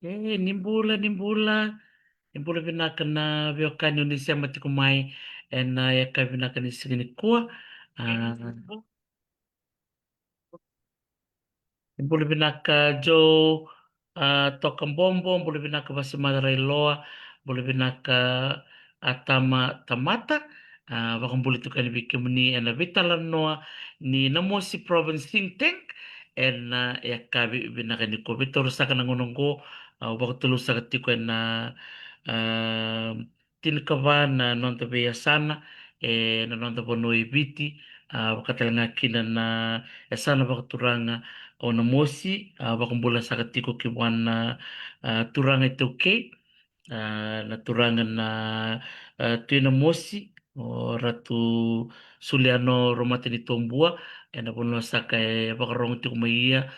Nimbula vinaka na viokani unisema tikumai na yaka vinaka nisigini kuwa. Bulu binaka Joe toka mbombo, bulu binaka basimara iloa, bulu binaka atama tamata, wakambuli tukani bikimni ena vitala noa ni namosi province think tank ena yakabi binaka ni ko bitor saka nangonongo wakatulu saka tiko ena uh, tinkava na nonta beya sana na nonta bono ibiti wakatalenga kina na sana wakaturanga ona mosi wakumbula sa katiko kiwana turanga ito na turanga na tuina mosi o ratu Suliano Romatini Tombua na puno sa kay wakarong tiko maiya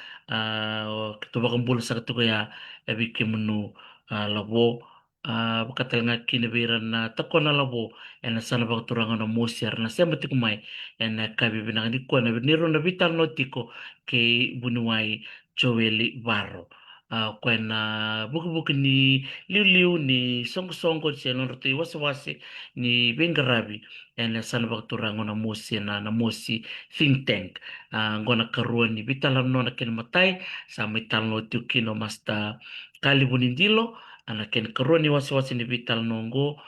kito wakumbula sa katiko ya ebike menu labo wakatal nga kinabira na tako na labo na sana wakaturanga na mosi arna sema tiko mai na kabibina ni ko na niro na vital no tiko ke bunuai Joeli Barro. Kwena buku-buku ni liu-liu ni songko-songko siya nung rito iwas-wasi ni Bengarabi and sana bakturang na musi na musi think tank. Ngona karuan ni bitalam no na kinamatay sa may talno tiukino masta kalibunindilo na ken karuan ni was-wasi ni bital nonggo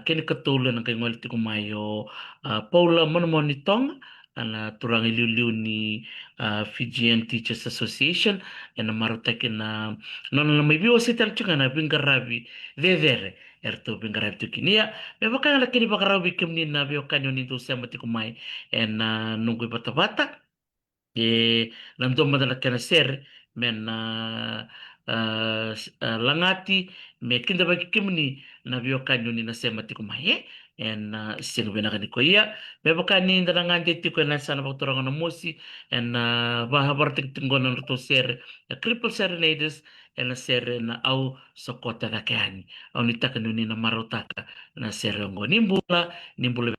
ken katulo ng kayong kumayo Paula Monomonitong na turang iliu-liu ni Fijian Teachers Association na marutake na nono na may biwa sital chunga na bingarabi vedere erto bingarabi tukinia me baka lakini bakarabi kimni na biwa kanyo nito sa matikumay na nunggoy bata-bata namdom madalat ka na sir men langati me kinda bagi kimni na biwa kanyo ni na sa matikumay sino binaka ni kuya me baka ni ndarangante ti ko na sana pagturangan ng musi bahabartig tinggon ng to sir triple serenades ser na au sokota na kani au nitaka nuni na marotaka na ser ngo nimbula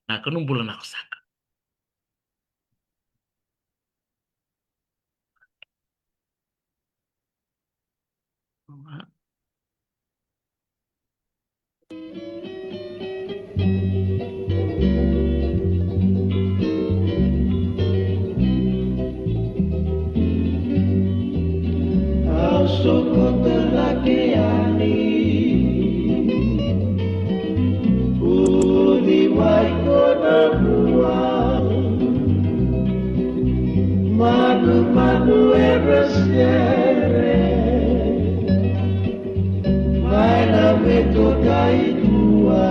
na numbula na kusaka. Sokota lakiani Udi waikona buang Madu eresiere Maina veto kaidua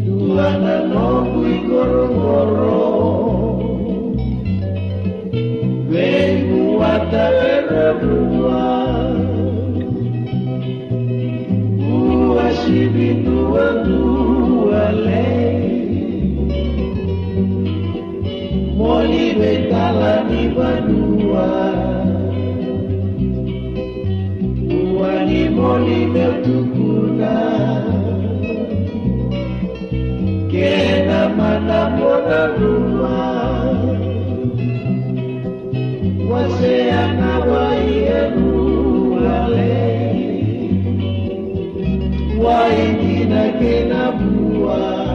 Tuana nobu igoro-goro Wata erabua Uasibi dua le Moli betala ni badua Uani moli bertukuna Kena mana mona rumah Waseana waienu wale Waingina kena buah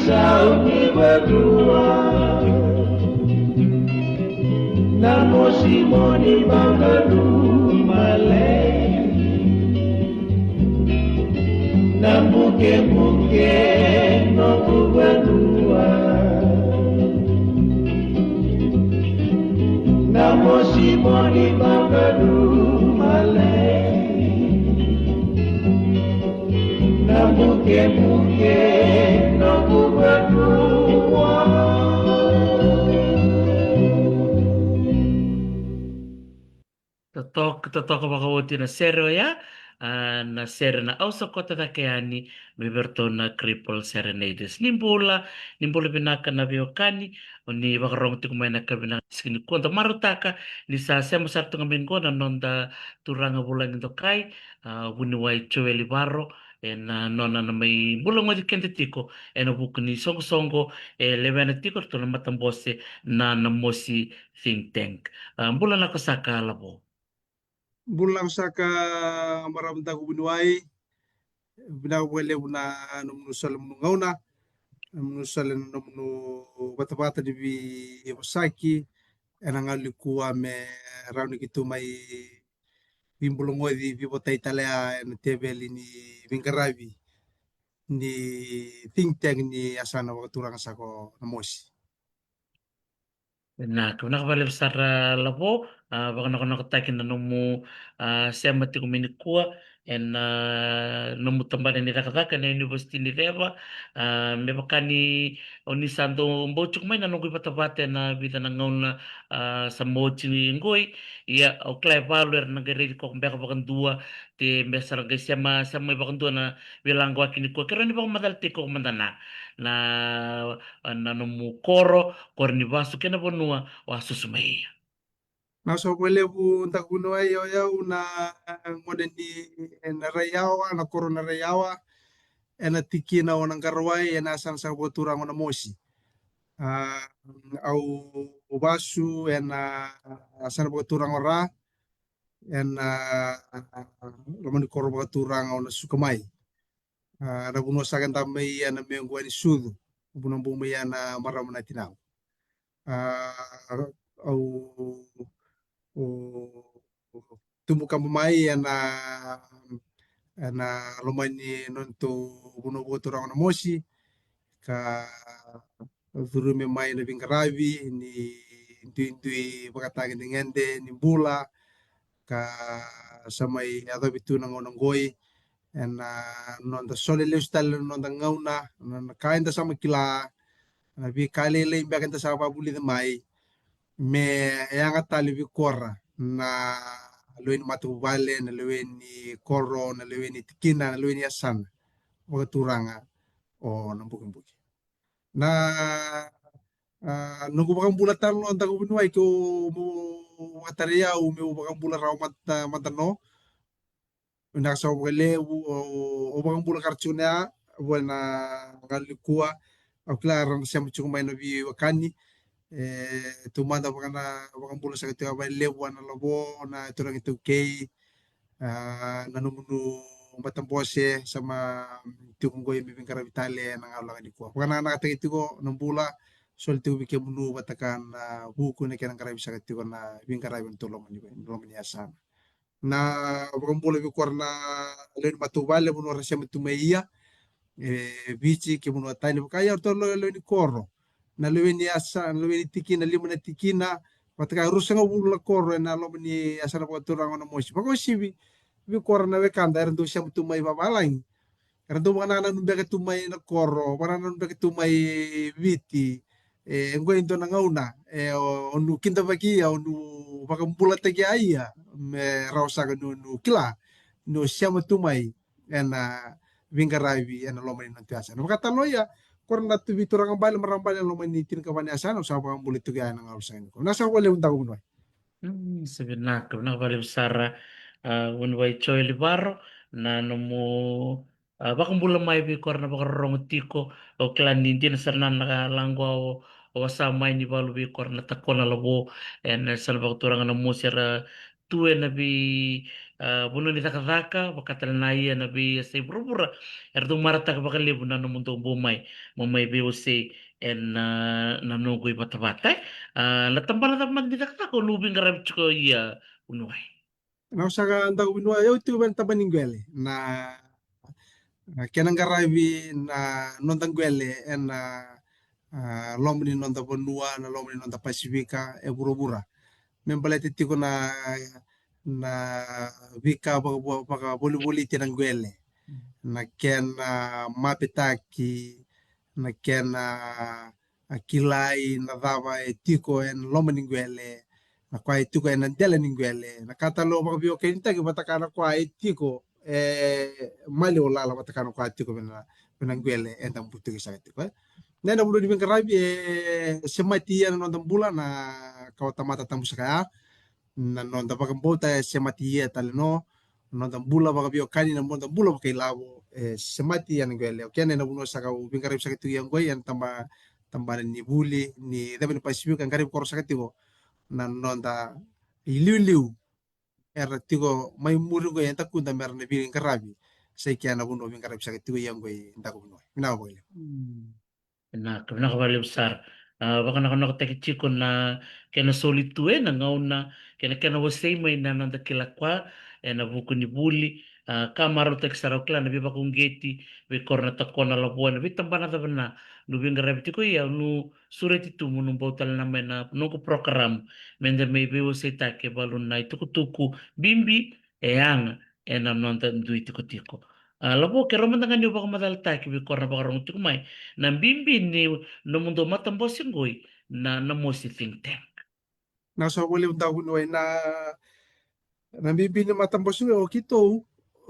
sao ni berdua Namo simoni bangadu malay Nambuke-buke no berdua Namo simoni bangadu malay Nambuke-buke no berdua Totoka makauti na sero ya na sero na ausa kota na kayani miberto na cripple serenades nimbula binaka na biokani ni bakarong tikumay na kabina skini konta marutaka ni sa semo sarto ngamingo na nonda turanga bulan ito kai winiway chueli barro en nona na may bulang mo di kente tiko en buku ni songo songo levena tiko to na matambose na namosi think tank bulan ako sa kalabo. Bulang saka maramda ko binuay binawele na numnusal mnungauna numnusal numnu bata-bata di bi Iwasaki enang alikuwa me rauni kitu mai bimbulongo di bibota Italia en tebel ni Bingarabi ni think tank ni asana wakaturang sako namosi. Na kung nakabalik sa labo, baka nakatakin na numu siya mati kuminikua and numu tambalan ni Rakataka na University ni Reva may baka ni Onisando Mbochuk may nanungkoy patabate na bida na ngayon na sa mochi ni Ngoy iya o klay valuer na gari ko kung baka bakang dua ti mesara gay siya may bakang dua na bilang gwa kinikua kero ni baka madalti ko kumandana na numu koro Kornivaso kena bonua wa susumai. Nasa wele bu ntak binuay yaw na ngoden ni na rayawa na koro na rayawa ena tiki na wanang karway ena asan sa boturang na mosi. Au ubasu ena asan boturang ora ena roman koro boturang na sukamay. Na buno sa kan tamay ena mengwa ni sudu. Bunang bumay ena maram na tinaw. Au tumuka mamay ena roman ni nonto buno boturang na mosi ka Turume mai na Bingarabi ni indui pakatagi ni ngende ni bula ka samai ato bitu nang onongoi en non da sole leustal non da ngauna non kain da sama kila na bi kale le imbakan da sama buli da mai me yang atali bi korra na luin matu bale na luin ni korro na luin ni tikina na luin ni asan o turanga o nambukin buki na nunggu bakang bulatan lo antang binuay ko mo mataria o mo bakang bula raw matano nasa wele o bakang bula karchuna buena ngalikua o klara siya mo chungmay na bi wakani tumanda bakang bula sa katiwa bay lewa na labo na ito lang ito kay nanumunu matambose sama tikong goy bibing karabitale ng awlang di ko. Pagka nakatagiti ko ng bula sol tu bike munu batakan buku na kanang karabi sa kati ko na bibing karabin tulong ni asan. Na pagka bula bi na len matubale munu rasya matumaiya bici ke munu atay kaya orto lo ni koro. Na luwi ni asan, luwi ni tikina, lima na tikina, pataka rusang bula koro na lo ni asan na pagkaturang na mosi. Pagka sibi bi koro na wekanda rin doon siya tumay babalang. Rin doon mga nanan nung tumay na koro, para nung tumay viti, ang gawin doon na ngauna, onu kinta bagi ya, onu bakang bulat tagi aya, me rausa ka nu kila, nu siya tumay, na bingarabi, na loman ng tiyasan. Makatalo ya, koro na tubi turang ang bala, marambal yung loman ni tinkabanyasan, o sa bakang bulit tagi ng ausan ko. Nasa wala yung tago mo. Sabi na ko nakabalik sa unway choy libaro na numu bakang bulan may bi kor na bakarong tiko o klan hindi na sarna nakalangwa o wasamay ni balu bi kor na tako na labo en salva turang na musira tuwe na bi Buno ni takadaka bakatala na iya na bi sa ibrubura erdo marata ka bakalibu na mundo bumay biusi en nanugoy bata-bata latambala taman ni takadaka lubing garab chuko iya unuay. Na usa ka anda winwa yo tu ben tabaningwele na kenangarabi na nontanguele en lomni nonta bonua na lomni nonta pasifika e burubura membalete tiko na vika baka boli tinanguele na ken mapetaki na ken kilai na dava e tiko en lomaninguele na kwa e tiko en andela ninguele na kata lo baka bio kenta ki batakana kwa e tiko mali o lala batakana kwa tiko benanguele en tambutu ki sa tiko nena bulu di bengkarabi semati ya nonton bulan na kau tamata tamu sakaya na nonton bakam bota semati ya taleno nonton bula baka bio kani na nonton bula baka ilabo semati ya ngwele oke nena buno saka bengkarabi sakatu yang gue yang tambah ni buli ni dapat ni pasibu kan karib kor sakati go na nonta iliu era tigo mai muru go yang takun tambar na bengkarabi sai kiana buno bengkarabi sakatu yang gue ndako buno mina boleh. Na kabali besar. Baka nakateki chiko na kena solitue na ngauna kena wasay may na nanda kilakwa na buku ni buli kamaro tek sarakla na biba kung geti be korna takwa na labuan na bitamba na tabana nubing garabiti ko ya nu sureti tu munung bautal na may na nungko program menda may be wasay take balon na itukutuku bimbi eyang na nanda duiti ko tiko. Labo kero man nga nyo baka madalta kibi korna baka rong tukumay nambimbi ni no mundo matambosinggoy na namosi think tank. Nasa wali undang unoy na bibini matambos o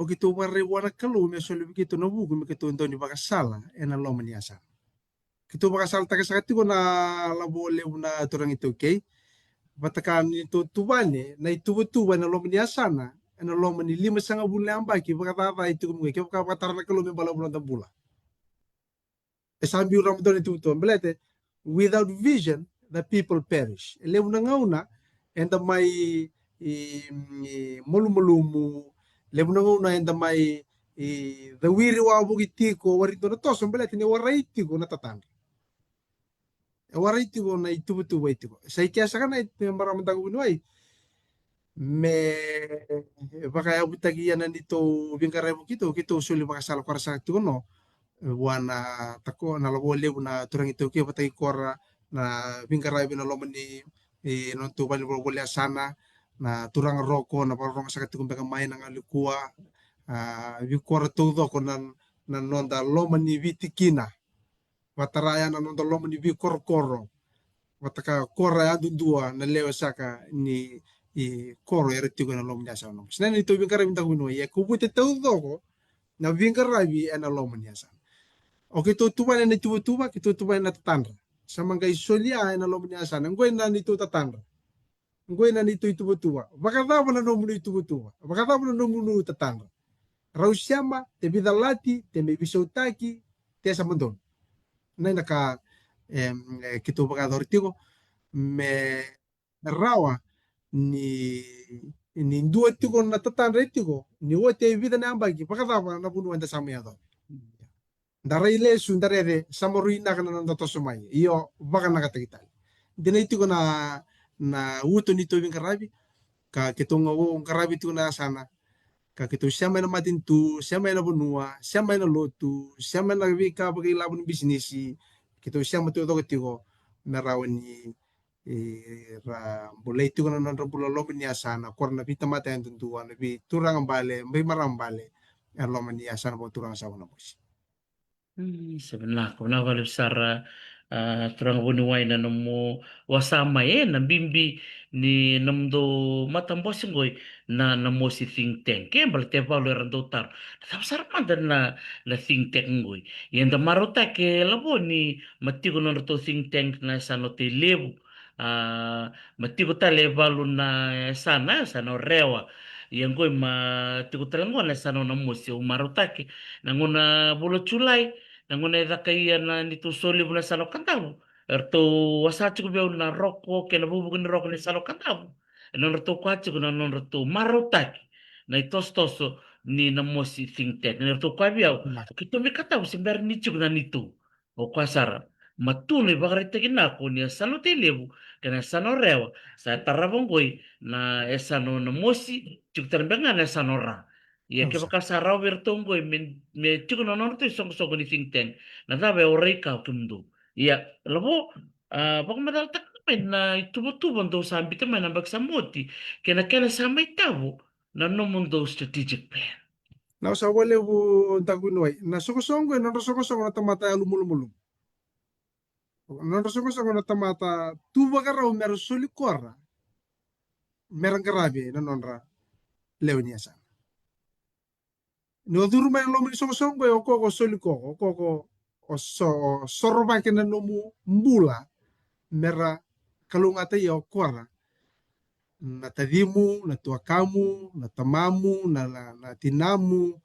kito mariwana kalu me soli kito na buku me kito ndo ni bakasala ena lo maniasa kito bakasala taka sakati ko na labo le na turang ito okay batakan ito tubane na itubutuba na lo maniasa na ena lo mani lima sanga bulan ambaki bakatata ito kumwe kaya bakatara na kalu me bala bulan tambula esambi uram do ito belete without vision the people perish le una ngauna enda mai mulu-mulumu lebuna na enda mai the wiri wa bugitiko warito na to sombelete ni waraitiko na tatang waraitiko na itubutu waitiko sai kaya sakana itu maramang unuai me baka butagi yan nito bingkaray mo kito suli makasala para sa no wana tako na labo lebu na turang ito kaya patay kora na bingkaray binaloman ni non tuban boleh sana na turang roko na parang sakit kung baka may nang alukua vikor todo ko nan nonda loman ni vitikina wataraya na nonda loman ni vikor koro wataka kora ya dundua na lewa saka ni koro eretigo na loman yasa no sina ni to bingkara binta kuno ya kubute todo ko na bingkara bi ana loman yasa oke to tuban na tuba kito tuban na tatandra samang kay solia na loman yasa ngoy na nito tatandra ngoy na nito itubutuba bakatama na nomuno itubutuba bakatama na nomuno tatanga rausiama te bidalati te me bisautaki te samandon na naka kito bakador tigo me rawa ni dua tigo na tatanga tigo ni wote vida na ambagi bakatama na bunu anda samyado darai lesu darere samoruina kana nanda tosumai iyo baka nakatagital dinaitigo na uto nito yung karabi ka kitong karabi to na sana ka kito siya may na matintu siya may na bunua siya may na lotu siya may na wika bagay labon ng bisnesi kito siya matuto ko na rawan ni bulay to na nan bulalo niya sana kor na pita mata yung tuntuan na bi turang ang bale may marang bale erlo man niya sana po turang sa una boss. Sebenarnya ko na wala sara turang bunuway na namo wasama na bimbi ni namdo matambosinggoy na namo si think tank kaya balite pa lo ran dotar tapos sarapan na think tank ngoy yan da marota ke labo ni matigo na to think tank na sa no te lebu matigo ta levalo na sana rewa yang goy tigo talango na sana namo si umarota ke nanguna bulo chulay nanguna kaya na nito soli mo na sa lokantabo. Erto wasachi ko biyaw na roko kaya nabubugan ni roko ni sa lokantabo. Non reto kwachi ko na non reto marotaki. na itostoso ni na mosi think tank. Nirto kwa biyaw, Na. kito mi kataw si mer ni chuk na nito. O kwa sara. Matuloy bakarite kinako niya sano telebu, kaya sano rewa, sa tarabonggoy na esano na mosi, chuk tarbenga na sano ra. Ya ke Usa. baka saraw bertonggoy, me chuk na norto isong song ni think tank, na dabe oray ka kumdo. Ya, labo, baka madaltak naman na itubo-tubon daw sa ambit naman ang bagsamoti, kaya sa may tabo, na mundo strategic plan. Na usa wale bu tagunoi. Na sokosongo na sokosongo na tamata lumulumulum. Na sokosongo na tamata tuba karaw mer soli korra. Merang karabi na nonra lewnia sana. No duru may lomi sokosongo o koko soli koko koko o sorba kena nomu mbula mera kalungata ya korra. Na tadimu, na tuakamu, na tamamu, na tinamu,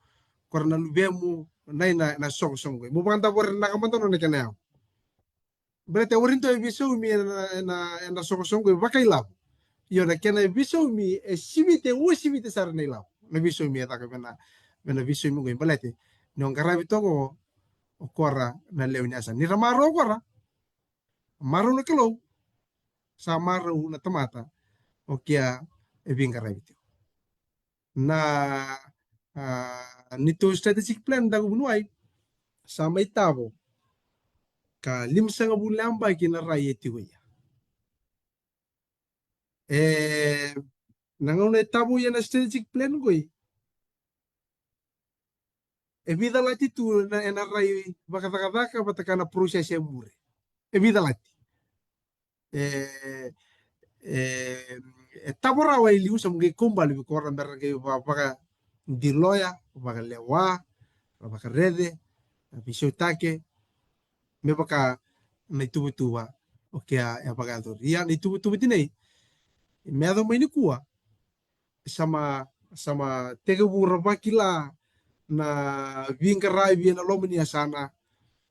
korna lubemu, na sokosongo. Mo banta bor na kamanto no nekana. Berarti warinto e biso mi na sokosongo bakai lab. Yo na kena biso mi e simite sarne lab. Na biso mi ta na biso mi go balete. Non garabi togo o kora na lewnya sa. Ni ramaro kora. Maro na kilo sa maro na tamata o kia e bingarabi to. Na nito strategic plan da bunuai sa may tabo ka limsa nga bulamba kinaray etigoya. Nangauna tabo yan na strategic plan ko eh. Vida lati tu na enaray bakatakataka bataka na proses yang mure. Vida lati. Tabo rawa iliu sa mga kumbal bikora meron kayo baka diloya, baka lewa, baka rede, bisotake, me baka may tuwa-tuwa o kaya apagator. Yan itubo-tubo tinay. Meado may nikuha sama tega buraba kila na bingkaray biya na lomo niya sana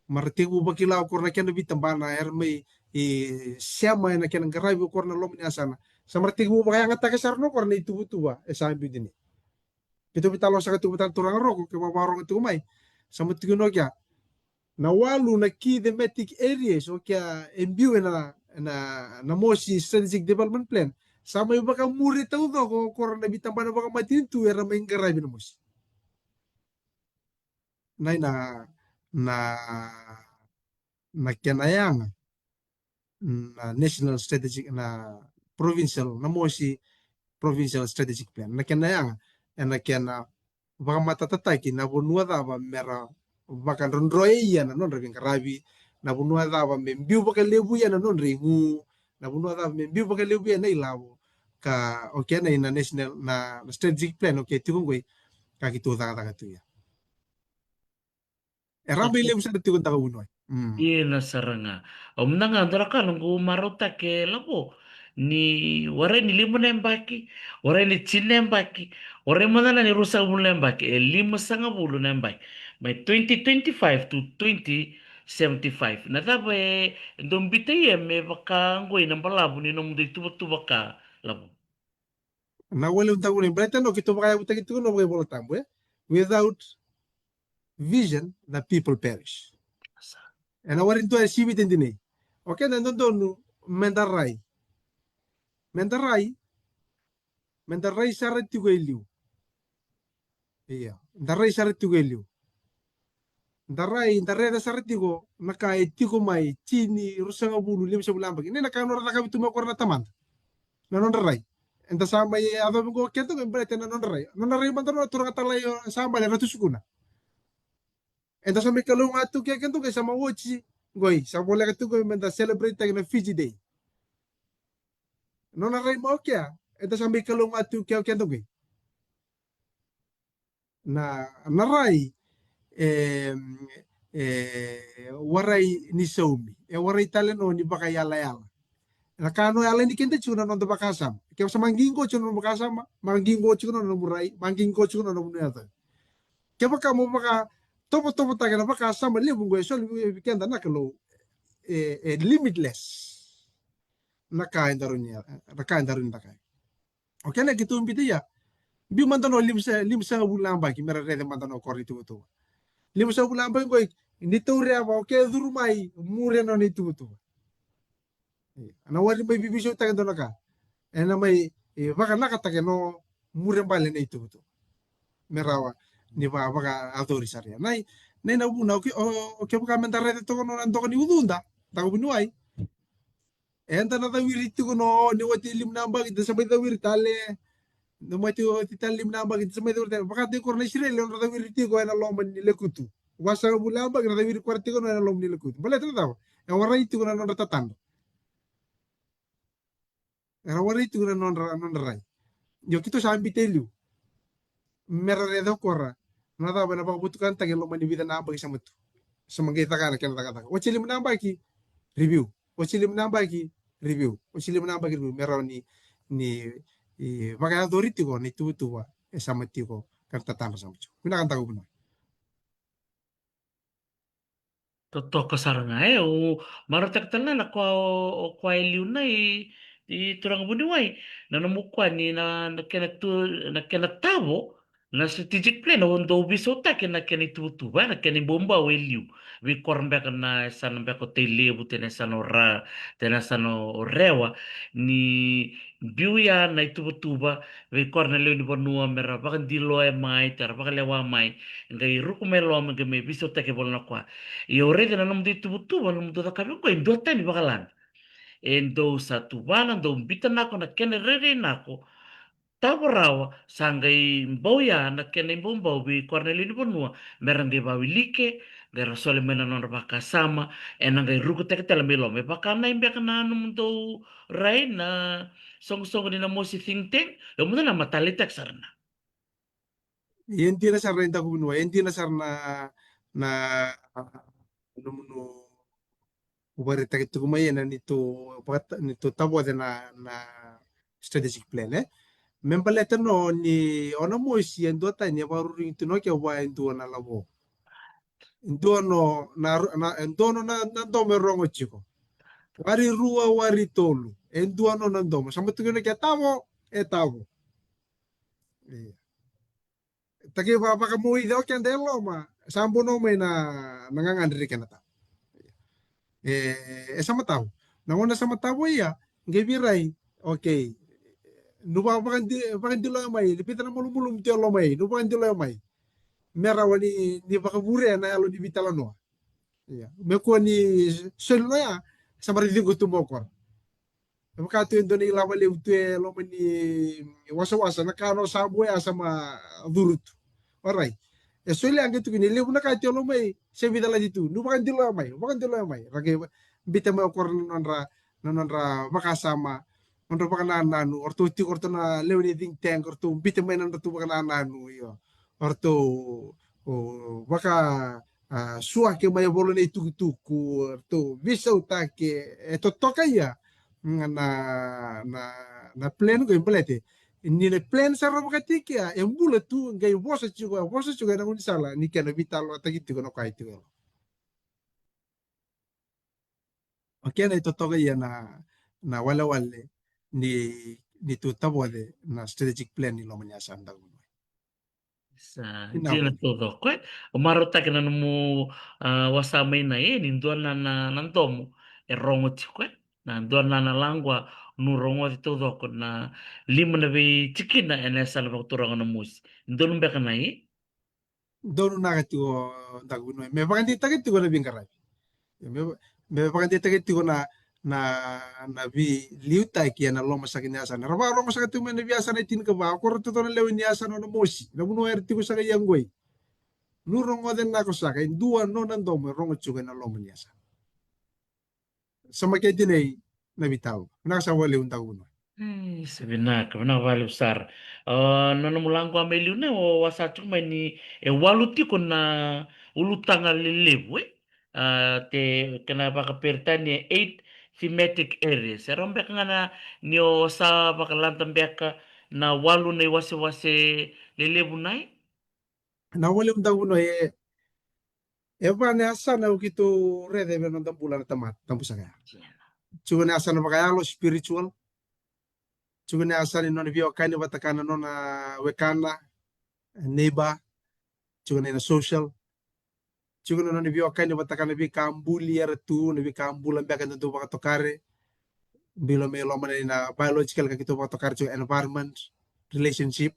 martegu bakila korna kena bitambana may siyama na kena garay korna lomo niya sana sa martegu bakaya nga tagasarno korna itubo-tuwa sambi din. Kito bitalo sa katubutan turang roko kaya mabarong ito umay sa matiguno kya na walu na key thematic areas o kaya imbiwe na mosi strategic development plan sama yung baka muri tau do ko korna bitambana baka matintu era may garay na mosi. Nay na kenayang na national strategic na provincial na mosi provincial strategic plan na kenayang na kena baka matatatay na bunwa ba mera baka rondroy yan non rebing karabi na bunwa ba membiu baka lebu yan non ringu na bunwa ba membiu baka lebu yan na ilawo ka okay na national na strategic plan okay tikong koy kakito ta tu ya. Rabi lem sa tikong ta unoy. Iya na saranga. Om nanga draka nunggu marota ke labo. Ni ware ni limo nembaki, ware ni chine nembaki, ware mana ni rusa bulu nembaki, lima sanga bulu nembaki. By 2025 to 2075. Na tabe dombite ye me baka ngoi nambalabu ni nomu de tuba baka labo. Na wale unta unoy breta no kito baka uta kito no baka bolotambo without vision the people perish. Na warin to sibit din. Okay na doon mendaray. Mendaray sarat tigo iliw. Iya, daray sarat tigo iliw. Daray da sarat tigo nakai tigo mai chini rusanga bulu lim sa bulambag. Ini nakanora na kami tumakor na taman. Nanon daray. Enta sama ye ado ko kento ng brete nanon daray. Nanon daray man tano turang atalay sama le ratusukuna. Enta sa may kalung atu kaya kento kay sama wochi. Goy, sa bola ka tugo menda celebrate tag na Fiji Day. No naray mo kya. Enta sa may kalung atu kaya kento kay. Na naray waray ni Somi. Waray taleno ni baka yala. Nakano yala ni kente chuna no bakasam. Kaya sa manggingo chuna no bakasam, manggingo chuna no muray, manggingo chuna no munata. Kaya baka mo baka topo taga na bakasam libu go so libu kenda nakalo limitless. Nakain darunya nakay. Okay na gitu umpiti ya. Bi mantano limsa bulan baki mera rede mantano kori tu. Limsa bulan baki koi ni tore aba ke durumai mure no ni tu. Ana wari mai bibiso ta ndo naka. Ena mai baka naka ta no mure bale ni tu. Merawa ni baka autorisaria. Nai na buna oke baka mentare to no ando ni udunda. Ta bunuai. Enta na tawiri tu no ni wati lim namba kita sampai tawiri tale no mai tu tital lim namba kita sampai tawiri baka te korna sire le no tawiri ti ko ena lom ni lekutu. Wasa bulamba kita tawiri kwarti ko no ena lom ni lekutu. Bale tahu. E warna itu ko no tatando. Era warna itu ko no non rai. Yo kito sambi telu. Mera redo korra. Nada bana baka butukan tagi lom ni vida namba sama tu. Sama kita kan kena kata. Wachi lim namba ki review. Wachi lim namba ki review. Wachi lim namba ki review. Mera ni baka doriti ko ni tu wa sama ti ko kan tatando sama tu. Mina kan tahu benar. Totoo saranga o maratak tanan na kwa iliw na turang buniway na namukwa ni na kenatabo na strategic plan na wando ubisota kenitutuba na kenibomba o iliw vi kormbeka na sana mbeko teilebu tena sana ora tena sana orewa ni biuya na itubutuba vi korna leo ni bonua mera baka dilo e mai tera baka lewa mai ngai rukumelo mga me bisota ke bolna kwa e o rede na nome de tubutuba nome do kabe ko endo tani bakalan endo sa tubana ndo mbita nako na kene rede nako taborawa sangai mboya na kene mbomba bi Cornelino bonua merande ba wilike gara sole mena non baka sama enangai ruku tek tela melo me baka na imbe kana num do rai na song song ni na mosi think tank yo muna na matalitek sarna. Enti na sar renta kubunua. Enti na sar na no ubari takit kumaya na nito tabo de na strategic plan membaletan no ni ono mo si endo ta ni baru ring tuno ke wa endo na labo endo no endo no na do me rongo chiko wari rua wari tolu endo no na do sama tu ke tabo tabo taki pa ka mo ido ke ndelo ma sambo no me na nangangandri ke na ta sama tahu nangona sama tahu ya ngebirai okay nuba bakan di lo mai lipita na mulum ti lo mai nuba kan di lo mai mera wani ni baka bure na alo di bitala no ya me ko ni selo ya sama ri dingo tumbo ko maka tu ndo ni lama le tu lo mani wasa wasa na kano sabo ya sama durut alright selo ang gitu ni le na ka ti lo mai se bitala ditu nuba kan di lo mai nuba kan di lo mai rage bita mo ko nonra makasama untuk pakai nanu ortu ti ortu na leuni ding tank ortu bite mainan ortu pakai nanu yo ortu baka sua ke mai bolo nei tuku ortu bisa utake toka ya na na na plan ko impelete ni ne plan sa roba katika yang bula tu ngai bosa juga na unisala ni kana vital atagiti ko no kaiti ko oke na toka ya na wala wale ni ni tu tabo de na strategic plan ni lo manyasan daw. Sa Inawa. jina todo ko o marota ke na mo wasamay na ninduan na nandomo e rongo chikwe na nduan na langwa no rongo ti todo ko na lima na be chikina ena sa na turang na mus ndon be kana Dono na kati ko daguno. Me pakanti takit ko na bingkaray. Me pakanti takit ko na bi liuta ki na lo masakin niya sana. Raba lo masakin mo na biasa na tin ka ba? Ako to na lewin niya sana no mosi. Na buno erti ko sa kayang goy. Nurong oden na ko sa kay duan no nando mo rongo chuga na lo niya sana. Sa maketi na bitaw. Nakasawali un daguno. sabi na ka na vale usar no no mulango ameliu ne o wasa chuma ni e waluti ko na ulutanga lelewe te kana baka pertani eight thematic areas rombe ka na ni o sa baka lantam beka na walu na wase wase lelebu nai Na wali un daguno Eva asana ukito rede be non bulan tamat tampusa kaya. Chuga ne asana makaya lo spiritual chugune asani non vio kani watakana non wekana neighbor chugune na social chugune non vio kani watakana vi kambuli era tu ne vi kambula mbeka ndu baka tokare bilo me lo mana na biological ka gitu baka tokare chu environment relationship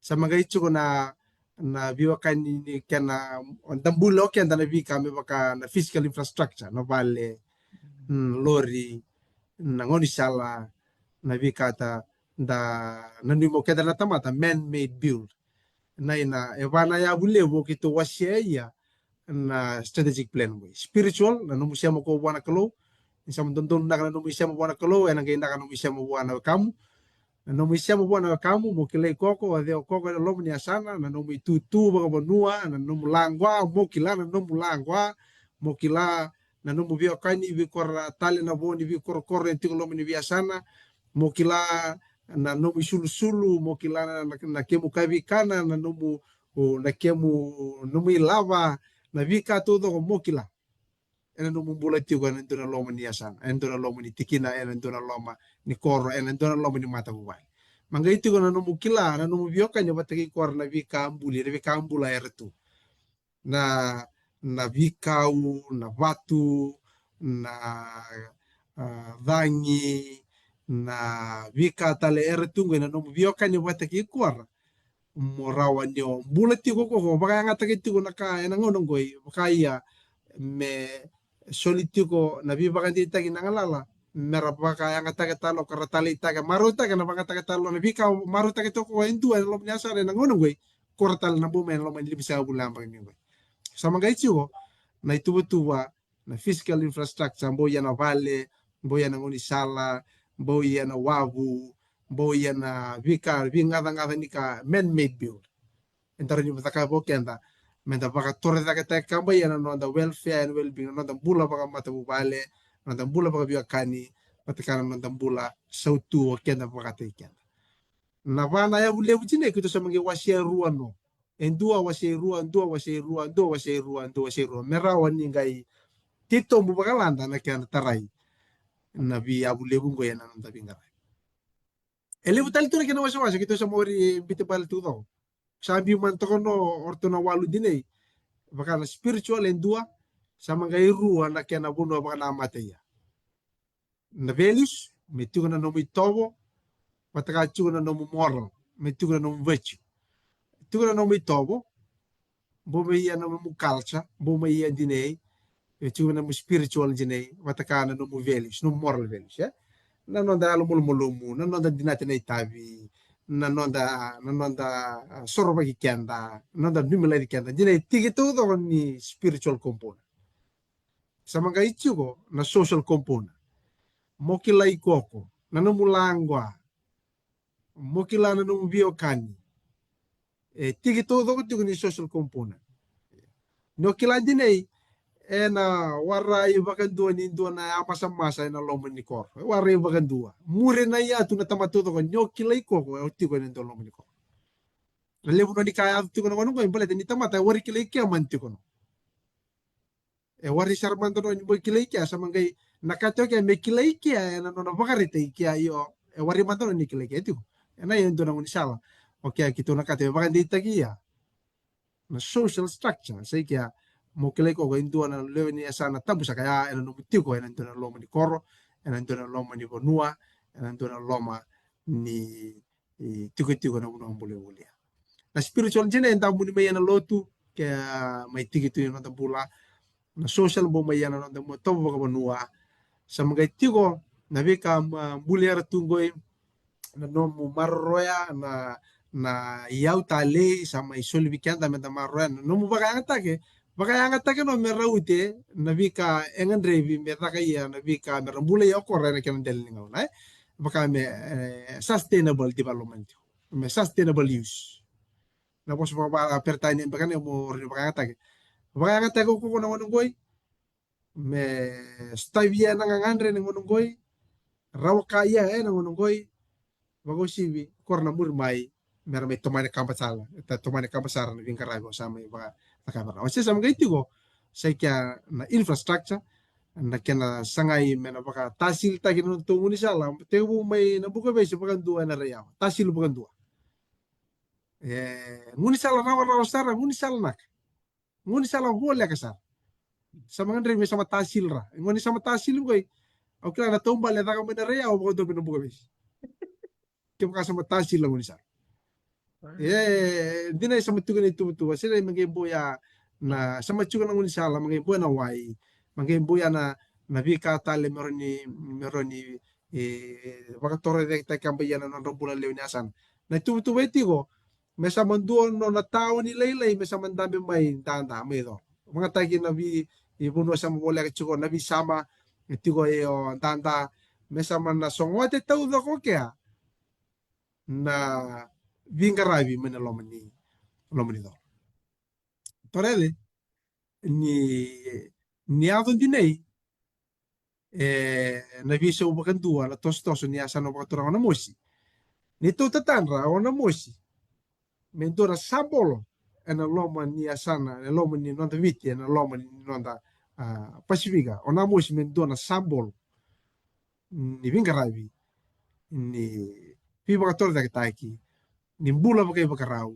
sama gai chuguna na vio kani ni kana on tambulo kenda na vi kami baka na physical infrastructure no vale lori na ngoni sala na vikata da nanimo keda na tamata man-made build na ina evana ya bulevo kito wasya na strategic plan way spiritual na numu siya mo ko wana kalo isa mo dondon na kana numu siya mo wana kalo ena kaya na numu siya mo wana kamu na numu siya mo wana kamu mo kilay koko adeo koko na lomo niya sana na numu itutu baka bonua na numu langwa mo kila na numu langwa mo kila na numu vio kani vi kor tali na boni vi kor enti lomo ni via sana mo kila na nomu sulu-sulu mo kila na kemu kavi kana na nomu na kemu nomu ilava na vika todo mo kila ena nomu bula tigo ena ndona loma ni asana ena ndona loma ni tikina ena ndona loma ni koro ena ndona loma ni mata bubai manga itigo na nomu kila na nomu vioka nya bataki kor na vika ambula ertu na vikau na batu na vangi na vika tale ertungu na nomu vioka ni wataki kuara morawa nyo bulati ko baka nga taki tigo na ka na ngono ngoi baka iya me solitiko na vi baka di tagi na ngalala mera baka nga taki talo karatali tagi maruta na baka taki talo na vika maruta ki toko endu na lom nyasa na ngono ngoi koratal na bumen lom ni bisa bulambang ni ngoi sama gai chigo na ituwa na physical infrastructure mboya na vale mboya na ngoni sala mboya na wavu mboya na vika ngada nika man-made build entara ni bataka bokenda menda baka torre taka taka mboya na no the welfare and well-being no the bula baka mata bubale no the bula baka biwa kani patikana no the bula sautu okenda baka tekenda na vana ya ule bujine kito sa mangi wasya ruan no endua wasya ruan merawan ni ngai tito mbubaka landa na kena tarai na vi abule bungo yana nanda bingara ele butal tu na kena wasa kito sa mori bite bal tu do sabi man to no orto na walu dinay baka na spiritual endua sa mga irua na kena buno baka na mateya na values metu na no mitobo pataka chu na no moral metu na no virtue tu na no mitobo bo me ya no mo culture bo me ya dinay metu na mo spiritual dinay pataka na no mo values no moral values ya nanonda lumulumu nanonda dinati na itabi nanonda soroba kenda nanonda numela kenda dinay tigi todo ni spiritual component sama ga ichugo na social component mokila ikoko nanumulangwa mokila nanumubio kani tigi todo ko ni social component no kila dinay ena warai bakandua ni dua na amasa-masa na loman ni kor warai bakandua mure na ya tu na tamatuto ko nyoki lai ko uti ko nendo loman ni kor lebu no di kaya tu ko no ko impale ni tamata wari kilai kya manti ko no wari sarmanto no boy kilai kya sa mangai nakato kya me kilai kya na no bakarite kya yo wari manto no ni kilai kya tu na yendo na ni sala okay kito nakate bakandi tagia na social structure sai kya mo kile ko indua na lewe ni asana tabu sakaya ena no mutiko ena ndona loma ni koro ena ndona loma ni bonua ena ndona loma ni tiko na uno mbole ulia na spiritual jene enda muni me ena lotu ke mai tiki no tambula na social bo mai ena no mo tobo ko bonua sa mga tiko na bika mbulera tungoi na no mo marroya na yau tale sa mai solvikanda meta marroya no mo baka atake baka yang atake no meraute na vika engan revi meraka ya na vika merambula ya okora na kena del ningaw na baka me sustainable development me sustainable use na pos baka pertanyaan baka ne mo baka atake ko na wanunggoy me stavia na ngangandre ng wanunggoy raw kaya na wanunggoy bago sibi korna murmay meron may tumani kampasala tumani kampasara na vingkarago sa may baka nakamara. Kasi sa mga itigo, sa kya na infrastructure, na kena sangai mena baka tasil ta kina to nguni sala te bu mai na buka besi bakan dua na reya tasil bakan dua nguni sala rawa rawa sara nguni sala hole kasar sama ngandre me sama tasil ra nguni sama tasil boy oke na tomba le daga mena reya o bakan to buka besi ke baka sama tasil la nguni sala dinay sama tugan itu tu sila mangay boya na sama tugan nguni sala mangay boya na wai mangay boya na vika tale meroni baka tore de ta kambayan na rombulan lew asan na tu betigo mesa manduo no na tao ni laylay mesa mandami may tanda may do mga tagi na bi ibuno sa mawala ka chuko na bi sama itigo o tanda mesa man na songote tau do ko kya na vingarabi man lomani do torele ni adon dinay na bisa ubakan dua na tos ni asan no bakaturang na mosi nito tatanra o na mosi mentora sabolo ena loma ni asana ena loma ni nonta viti ena loma ni nonta pasifika o na mosi mentora sabolo ni vingarabi ni pi bakator da kitaki ni bula bakai bakarau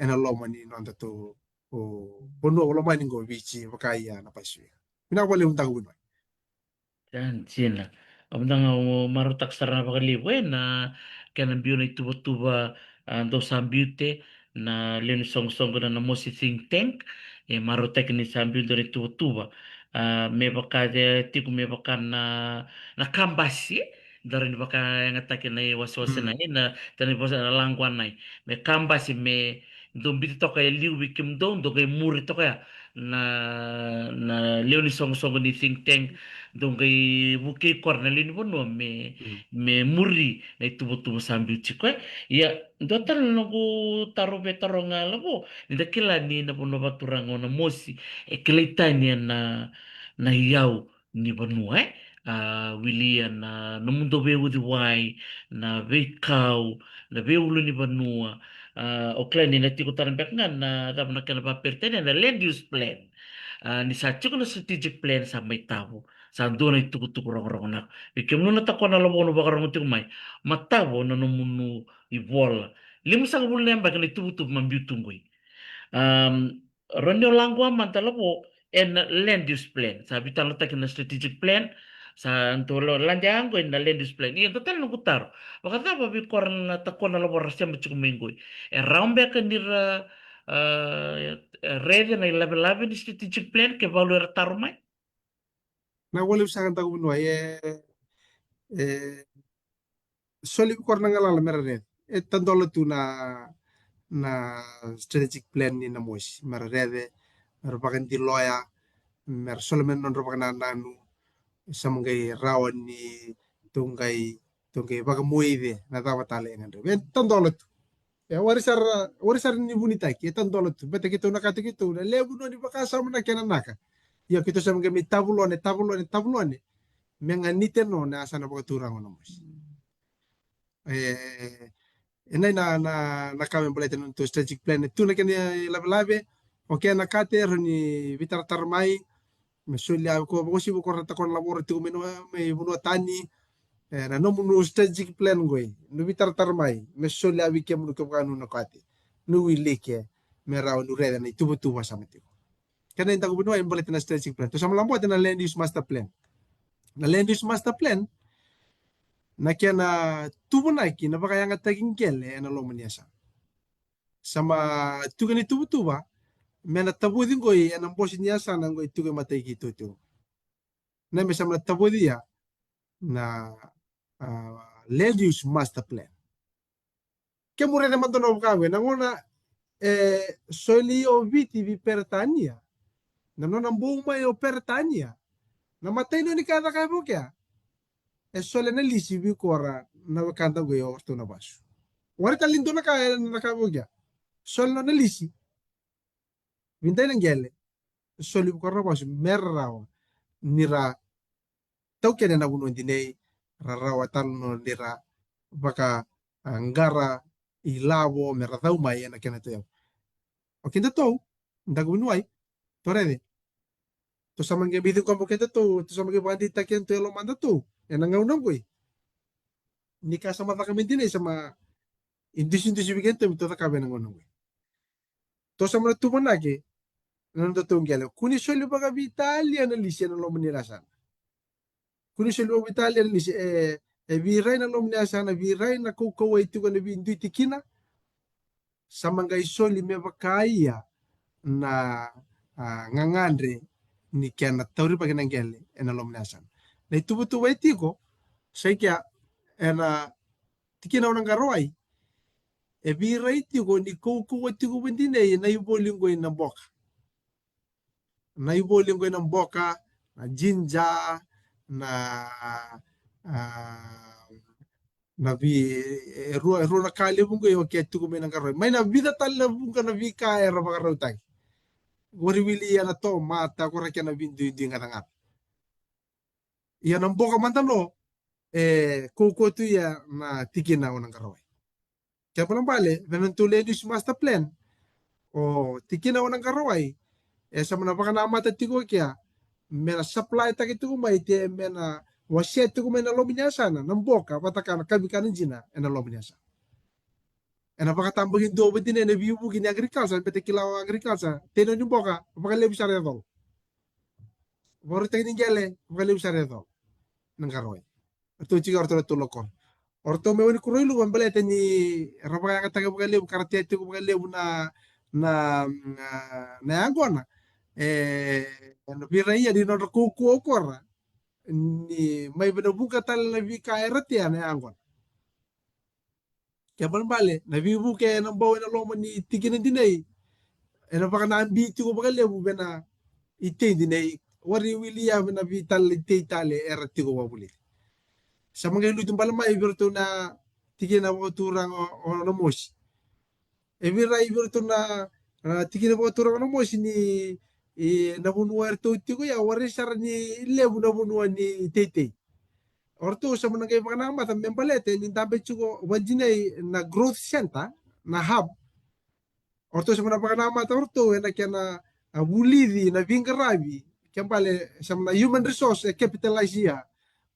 ena loma ni nonta to o bono loma ni go vici bakaya na pasifika mina wale unta gubino Yan, sila. Abdang marutak sarana pakaliwe na kanang biyo na ituba-tuba do sa beauty na lino song-song ko na mo si think tank marutak ni sa beauty na ituba-tuba may baka tiku may baka na kambasi dari baka yang atake na was-was na na tani bosa na langwan na may kambasi may doon bito kay liu wikim doon do kay muri to kaya na leo ni song-song ni think tank donc buke cornelin bono me muri na itubo-tubo sambil chiko ya dotar no ko taro betaro ngala bo ni dakila ni na bono baturango na mosi kelitanya na yau ni bono William na no mundo be with why na be kau na be ulu ni bono o klani na tiko taran nga na dam na kana pa pertene na land use plan ni sa chiko na strategic plan sa may tao sa doon ay tukutuk rong na ikem no natakwa na labo no baka rong may matabo na numunu ibola limu sang bul nemba kan itubutub mambiutungoy ronyo langwa man talabo en land use plan sabi talo takin na strategic plan sa antolo lanjang ko na land use plan iya total no kutar baka taba bi koran na takwa na labo rasya machikumingoy round back nira ready na ilabi ni strategic plan ke valuer tarumay na wale usakan ta gubino soli kor na ngalala mera red tandolo tu na strategic plan ni na mosi mera rede mera bakan di loya mera solomen non robakan nanu samangay rawan ni tungay baka muide na dawa tale ngandre ben tandolo tu warisar ni bunita ki tandolo tu bete kito nakati kito na lebu no di baka sama na kenanaka ya kito samangay mi tabulone menganite no na asana baka turang no mosi inay na kami balay tanong to strategic plan ito na kanya labi-labi o kaya nakate ni bitar tarmay mesulya ko si ko rata kon labor tu may buno tani na no muno strategic plan goy no bitar tarmay mesulya wi kem no ko kanu nakate no wilike meraw no reda na tubo-tubo sa mati kana inta ko buno ay balay tanong strategic plan to sa malambot na land use master plan na land use master plan na kaya na tubo na ki na baka yang taging kele na lomaniasa sama tugan tubo-tuba mena tabudin ko anang bosin niya sa nang tugan matay kito to na may sama tabudia na land use master plan kaya mura naman to na kawin nanguna soli o viti vi pertania nanon ang buong may o pertania namatay no ni kada kabo kaya sole na lisi vi kora na kanta go yo orto na basu wari talindo na kaya na kabogya sol no na lisi bintay ng gele soli vi kora na basu merraw nira tau kene na buno dinay rarawa no nira baka anggara ilabo merra tau may na kena to o kinda to ndagunuay torede To sa mga bitin ko mo kito to sa mga bandita kyan to elo manda to. Nangaunang ko Ni ka sa mata kami din sa mga indis-indis bigyan to mito ta kabe nangaunang ko To sa mga tumanagi, nando to ngelo. Kuni solo baga Italia na lisya na lo manila sana. Kuni solo baga Italia na lisya virai na lo manila sana virai na kukaway to ka na bindu itikina sa mga isoli me bakaya na ngangandre ni kya na tauri pag nangyali na lo manila sana. Na itubutuwa itiko sa kya na tikina ng karaway virai tiko ni kukaway tiko bindine na iboling ko ng boka. Na iboling ko ng boka, na jinja, na na ruo na kali mong ko yung kaya tuko may nang karoy. May nabida tala mong ka na vika era makaroy tayo. Wari wili yan na to, mata ko kaya na bindu hindi nga nangat. Yan ang boka man talo, kuko to ya na tikin na unang karoy. Kaya pa lang bale, venantule yung master plan, o tikin na unang karoy, sa mga baka namata tiko kaya, mena supply takit ko may te mena wasyet ko may nalominya sana ng boka pataka kami kanin jina nalominya sana ena baka tambagin do ba din na biubu gini agriculture pete kilaw agriculture teno ni boka baka lebu sare dol boro tay ni gele baka lebu sare dol nang karoy to ci orto to lokon orto me woni kuroy lu balete ni rabaka ka taga baka lebu karate ko baka lebu na agona ano biraya di no kuku okora ni may binabuka tal na vika erat ya na angon kaya bale na bibuke ng bawa na loman ni tigin dinay na baka na ambiti ko baka lebu bena ite dinay wari wilia na vital ite tale erat ko wabuli sa mga lutong pala may birto na tigin na turang o namos evira ibirto na tigin na turang o namos ni nabunuwa ito ko ya wari sar ni lebu nabunuwa ni tete orto sa mga kay mga namat ang membalete ni tabe chugo wajinay na growth center na hub orto sa mga namat orto na kaya na bulidi na vingarabi kaya pala sa mga human resource capitalize ya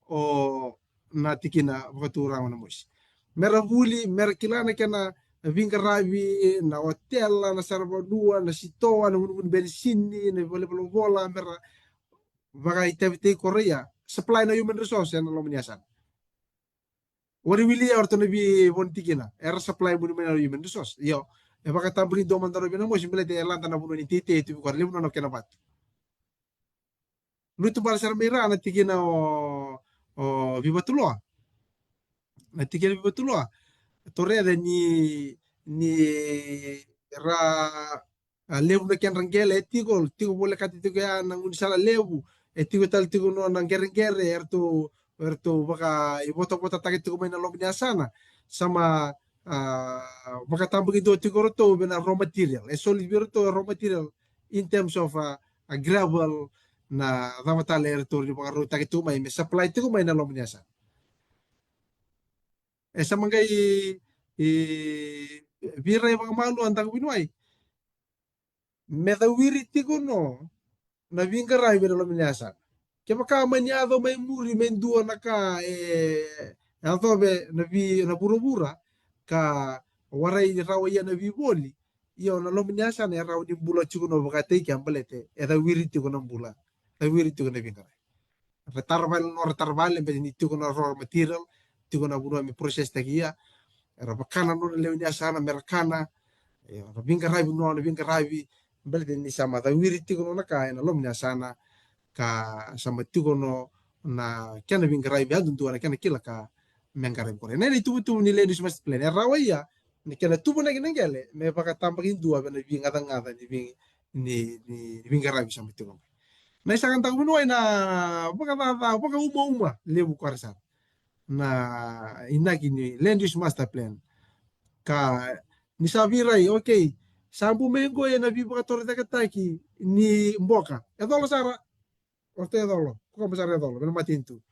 o na tikina vakatura na mos mera buli mera kilana kaya na vingarabi na hotel na sarabadua na sitoa na munun bensini na bola mera baka itavite Korea supply na human resource yan ang luminyasan. Wari wili orto na bi bontikina era supply mo na human resource yo baka tabri do man daro bi na mo simple te erlanta na buno ni tite itu ko lebu na kenabat. Nutu para sar mera na tikina o bibatulo na tikina bibatulo torre de ni ra lebu na ken rangele tigo bole katito kaya nang unisala lebu tigo tal tigo no nang gere erto baka iboto takit tigo may nalog niya sana sama baka tambagi do tigo to bena raw material solid biro to raw material in terms of a gravel na ramatala erto ni baka ro takit tigo may supply tigo may nalog niya sana sa mga bira yung mga malu antang binuay medawiri tigo no na vingarai bena lo minasa kaya baka manyado may muri mendua na ka ato be na bura-bura ka waray rawaya na biboli iyo na lo minasa na raw ni bula chugo no baka te kya balete da wiri tigo ng bula da wiri tigo na vingarai retarbal be ni tigo na raw material tigo na bura mi proses tagia era bakana no le minasa na merkana vingarai no vingarai balete ni sama da wiri tigo no na ka na lo minasa na ka sama tigo no na kana vingarai be adun tuana kana kila ka mengarai kore na itu ni le mas plan rawaya ni kana tubo na ginangale me baka tambagin dua na ngada ni vingarai sama tigo na isa kan tago na baka uma lebu kwarsa na inagi ni land use master plan ka ni sabirai okay sambu mengo ya na baka torre takataki ni mboka edolo sara orte dolo ko masare dolo ben matintu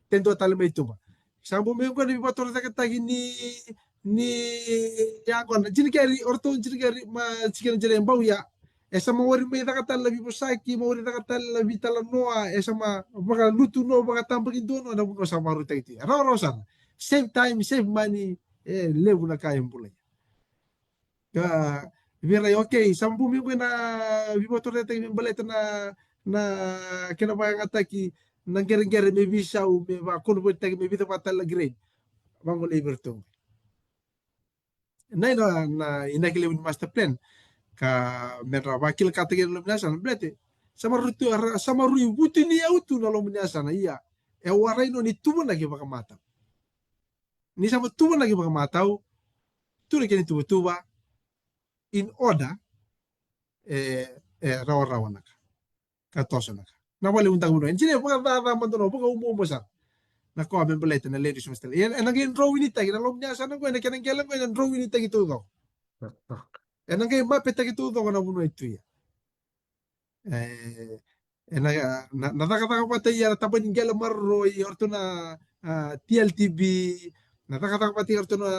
tendo talme itu ba sambu me ko ni bator ta tagi ni ya kon jini kari orto jini kari ma cikin jere mbau ya esa mawari may nakatala bibosaki mawari nakatala bitala noa esa baka lutu no baka tambakin dono na buno sa maruta iti araw sana save time save money levo na kayang bulay ka biray okay sampu minggu na bibotor na tayo baleta na kinabayang ataki nang gering-gering may visa o may kuno po tayo may bita patala grade bango labor to na inakilawin master plan ka merra wakil kategori luminasan blete sama rui buti ni autu na luminasan iya waray no ni tuman lagi baka mata ni sama tuman lagi baka mataw tuloy kini tuba in order rawa-rawa naka katoso naka nawali untang uno enjine baka raman dono baka umumosan na ko amen balete na ladies hostel yan naging drawing ni tagi na luminasan ko na kanang kelang ko na drawing ni tagi tudo yan naging mapet tagi tudo ko na uno ito ya eh natakataka pati ya tapan gala marroy orto na TLTB natakataka pati orto na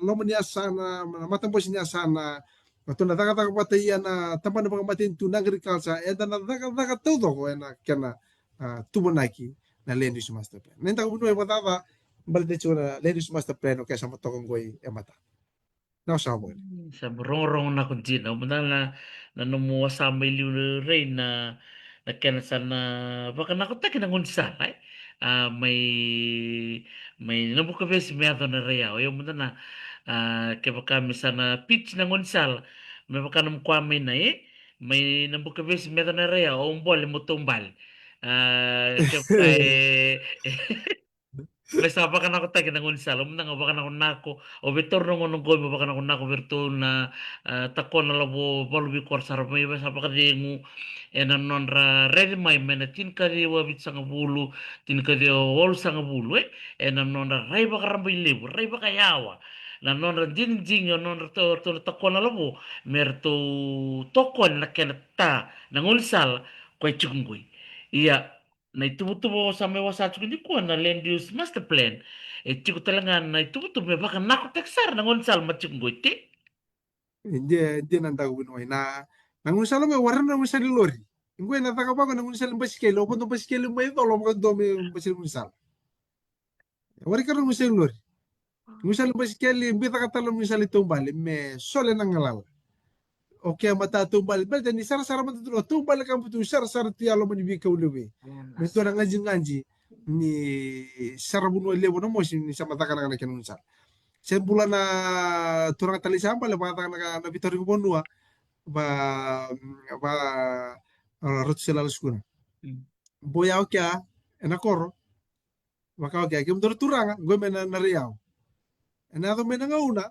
lomanya sana matambos niya sana orto natakataka pati ya na tapan na pagamatin to agriculture and natakataka todo ko na kana tumanaki na land use master plan nenta ko buno mataba balde chuna land use master plan o kaya sa matokong goy mata na sa mo Sa morong na kung dino, muna na numuwa sa may liuray na kena sana baka nakutaki ng unsalay. May nabuka ba si Meado na Rea. O yung muna na kaya baka may sana pitch ng unsal. May baka namkwame na may nabuka ba si Meado na Rea. O umbol, mo tumbal. Kaya baka may sa baka nako tagi ng unsal, nga baka nako nako, o betor nung nung goy baka nako nako virtual na takon na labo balubi korsar may sa baka di mo non ra ready may tin ka di wabit sa bulu tin ka di wol sa bulu non ra ray baka rambay libo ray baka yawa na non ra din din non ra to takon na labo merto tokon na kenata ng unsal koy chunggoy iya na itubutubo sa may wasatsu hindi ko na land use master plan chiko talaga na itubutubo may baka nako teksar na ngonsal matchunggoy hindi nanda ko buno na nangunsala mo waran na unsal lori ingwe na takabago nangunsal basikelo po basikelo mo ito lo mo do me basikelo unsal wari ka unsal lori unsal basikelo imbita ka talo unsal tumbal me sole nang ngalala okay mata tumbal bal ni sara sara mata tumbal ka putu sara sara ti alo mani bika ulubi mito na ngaji ni sara buno lewo no mo ni sama takana kana unsal sebulan na turang tali sampai lepas na Vitor Bonua ba rot sila skuna boya okya enakor maka okya kim dor turang gue mena na riau enato mena ngauna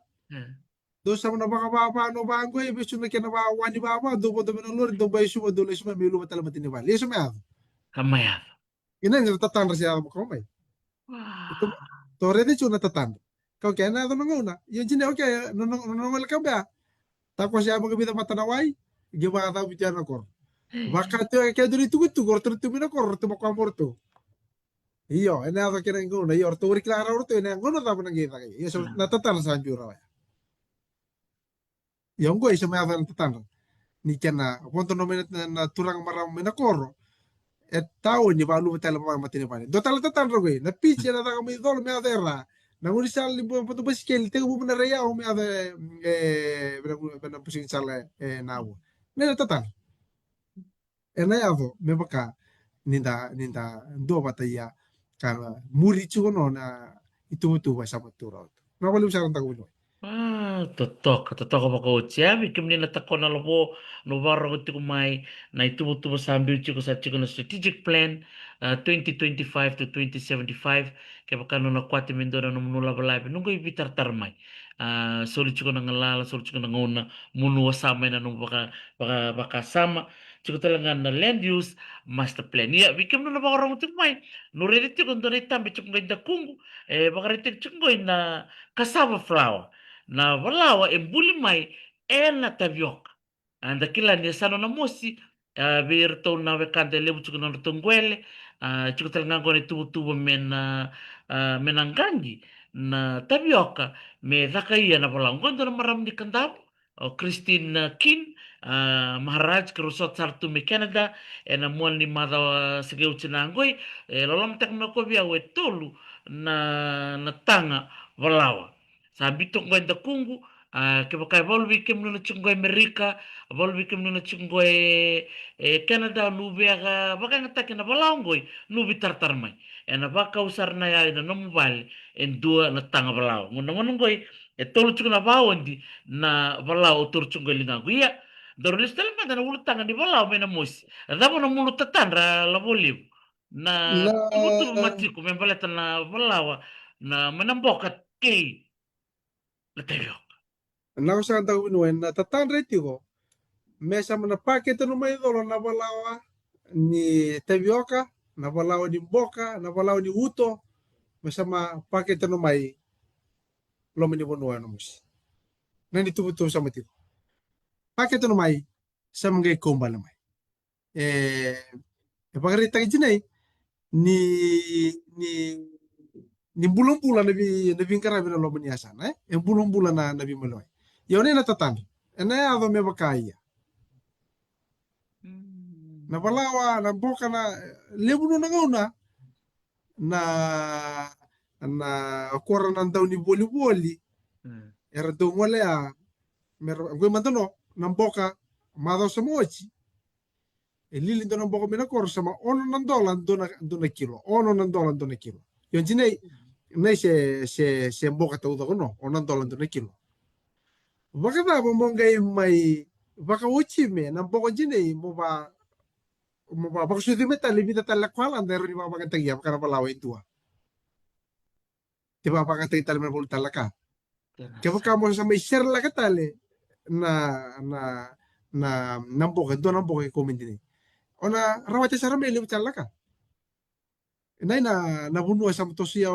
do sama na baka baba no ba gue bisu na kena ba wani baba do bodo mena lor do ba isu do lesu melu batala matini ba lesu me kamaya ina ni tatan siya ko mai ito tore de chuna tatan kau kaya na nung una yung jine okay nung welcome ba tapos siya magabita matanaway gima ta bicara kor baka to kaya duri tugu kor tu tumina kor tu makwamor to iyo ena ako kira nguna iyo to uri klara orto ena nguna ta nang kita kay iyo natatan sa jura yung go isa may atan tatan ni kana punto no minute na turang maram na kor tao ni balu tala matini pa do tala tatan ro na pitch na ta kami dol me adera nangunisal libo pato baskel te ubo na reya o me ade bena pusin sala nawo nena tatan ena yavo me baka ninda do bataya kara muri chugo no na itu ba sa matura na walu sa tang uno totok apa kau siya bikin ni natakon na lobo no baro ko may na itubo sambil chiko sa chiko na strategic plan 2025 to 2075 kaya baka no nakwati mindo na numunula balay nunggo ibitar tarmay sulit chiko na ngalala sulit chiko na nguna munua sama na nung baka sama chiko talaga na land use master plan iya bikin no na baka ramo may no ready chiko na itambi chiko na kungo baka ready chiko na cassava flour na walawa bulimay na tapioca anda kila ni sano na mosi virto na vekante lebu chuko na tungwele chuko talaga ko ni tubo menanggangi na tapioca me zakaya na wala ngondo na maram ni kandabo o Christine Kin Maharaj kerusot sartu me Canada ena muan ni mada segeu cinangoi lolom tek no ko via wetolu na tanga valawa sabi tok ngoi da kungu ke bakai volvi kem no chungoi Amerika volvi kem no chungoi Canada lu via bakai ngatak na valawa ngoi lu bitar mai ena baka usar na ya ena no mobile en dua na tanga valawa ngon ngoi tolu chungna bawondi na valawa tur chungoi lina guia Dorulis tala mada na ulut tangan di balaw may na mus. Damo na mulut tatan ra labolib. Na Na tubutubo matiku may balatan na balawa na manambokat kay latebyo. nausahan tahu binuan na tatan reti ko mesa mana paket no mai dolo na balawa ni tevioka na balawa ni boka na balawa ni uto mesa ma paket no mai lo meni bonua no mus nani tubutu sama tiko paket no mai sama ngai komba no mai pagarita jinai ni ni ni bulung-bulan nabi kara bina lo meni asana bulung-bulan na nabi meloy yone na tatan ena ado me bakaya na balawa na boka na lebuno na ngauna na na kora nan daw ni boli-boli era daw ngole mer gue mantono nan boka mado sa mochi lili do nan boka mina kor sama ono nan dolan dona kilo ono nan dolan dona kilo yon jinai nei se boka tau do no ono nan dolan dona kilo baka da mo ngai mai baka uchi me nan boka jinai mo ba baka suti meta libita tala kwala ndero ni baba kan tagia kana palawa itu ti baba kan tagia tala bol tala ka ke baka mo sa mai share la ka tale na na nan boka do nan boka ko mindini ona rawate sara me libu tala ka nai na bunua sam tosia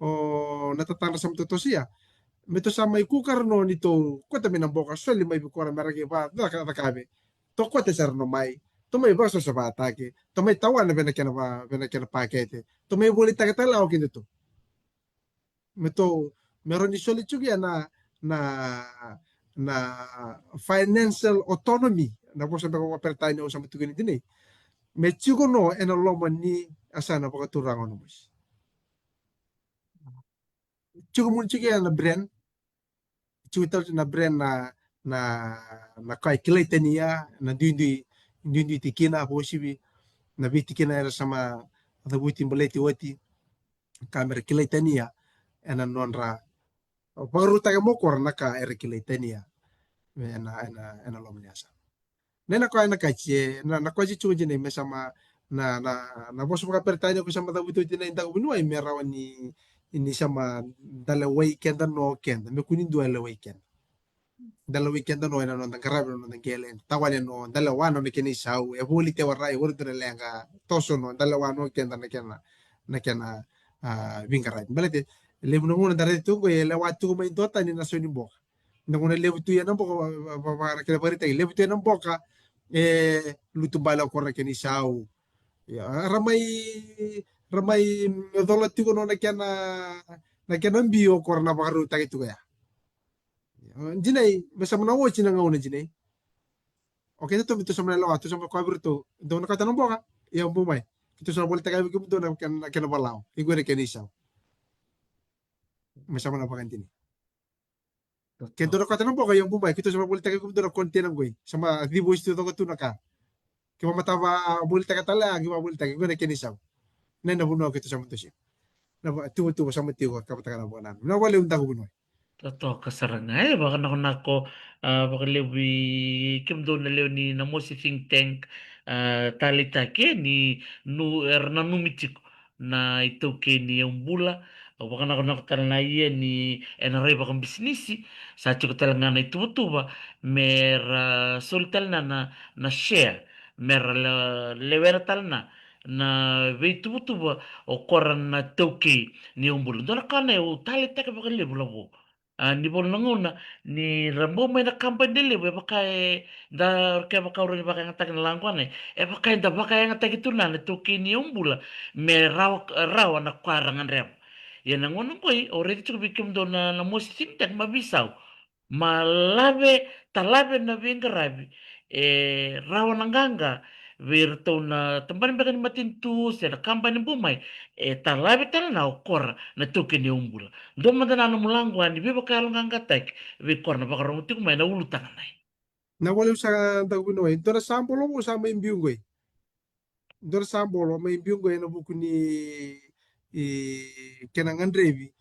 o natatana sam tosia meto sama ikukar no nito kota me nan boka soli mai bukora merage ba da ka kabe to kota sar no mai to mai baso sa batake to mai tawan na bena kena pakete to mai boleh tagatala o kinito meto meron ni soli chugia na na financial autonomy na po sabi ko apertay na usang matugin din me chugo no eno loman ni asana pagaturangan no mas chugo mun chugia na brand chugo na brand na na kai kilite niya na dindi tikina po sibi na bitikina era sama na buti boleti wati kamera kilite niya ena nonra pagaruta ka mo kor naka era kilite niya ena loman asa nena ko na kache na ko chugo jine me sama na boso ka pertanya ko sama tabuto tina inta ko binuay merawan ni ini sama dala weekend no weekend me kunin dua la weekend dala weekend no ena no karabe no ngelen tawane no dala wano me kini sau e boli te warai wor dre lenga toso no dala wano weekend na kena vingarai balete lebu no ngona dare tu ko e la watu ko mai tota ni na so ni boka ngona lebu tu ya no boka para kila barita lebu tu ya no boka lutu bala ko na kini sau ya ramai dola tiko no na kena mbio ko na bakaru ta gitu ya jinai besa mona wo china ngauna jinai oke itu sama lo atu sama ko bertu do na kata nomboka ya bumai itu sama boleh tagai begitu na kena balau igwe kena isau mesa mona pakantini kento na kata nomboka yang bumai itu sama boleh tagai begitu na konten gue sama dibo istu to tu naka kima mataba boleh tagai tala kima boleh tagai gue kena isau nena buno kita sama tu sih na tu sama tiwa kapata kana bonan na wale unta ko buno Totoo kasarangay baka nako baka lewi kim do na lew ni namo si think tank talita ke ni nu na numitik na ito ke ni yung bula baka nako na iya ni NRA baka bisnisi sa chiko talaga na ito ba mer sultal na share mer lewera tal na veitu ba o koran na toke ni yung bula do na kana o talita ka baka lew labo ni bolnonguna ni rambo may nakampay dili we bakay da kaya baka rin baka nga tag nalangkwan eh bakay da baka nga tag ito na ito kini yung bula may raw na kwarang ang rem yan ang unang ko already to bikim do na mo sintek mabisaw malave talave na vingaravi rawananganga virto na tambani bagani matintu sera kampani bumai talave talana okora na tuke ni umbula ndo madana no mulango ani viva kalonganga tak vi korna bakarong tikumai na ulu tanganai Na wala sa tagubino ay. Dora sambolo mo sa may mbiyungoy. Dora sambolo may mbiyungoy na buku ni kenangan revi.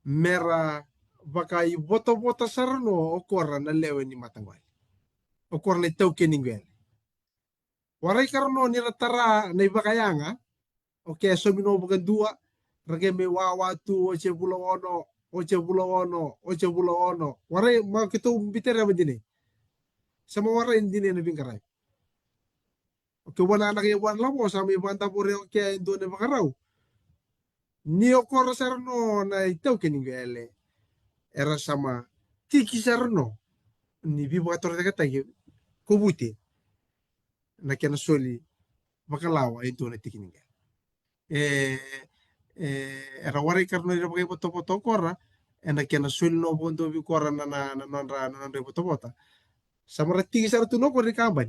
Mera baka i bota sarno okora na lewe ni matangway. Okora na itaw keningwel. Waray karono ni ratara na ibakayanga. Okay, so mino baga dua. Rage me wawatu oche bulawono. Oche bulawono. Oche bulawono. Waray mga kito bitere ba din eh. Sa mga waray hindi na nabingkaray. Okay, wala na kayo wan lamo sa may banda po rin kaya doon na makaraw. Ni okora sarno na itaw keningwele. Era sama tiki sarno. Ni bibo katorte katay kubuti. Na kena soli bakalawa ito na tiki ningwele. Era waray karno rin bagay poto kora. Na kena soli no bondo bi kora na nanre poto. Sa maratiki sarto no kora kaban.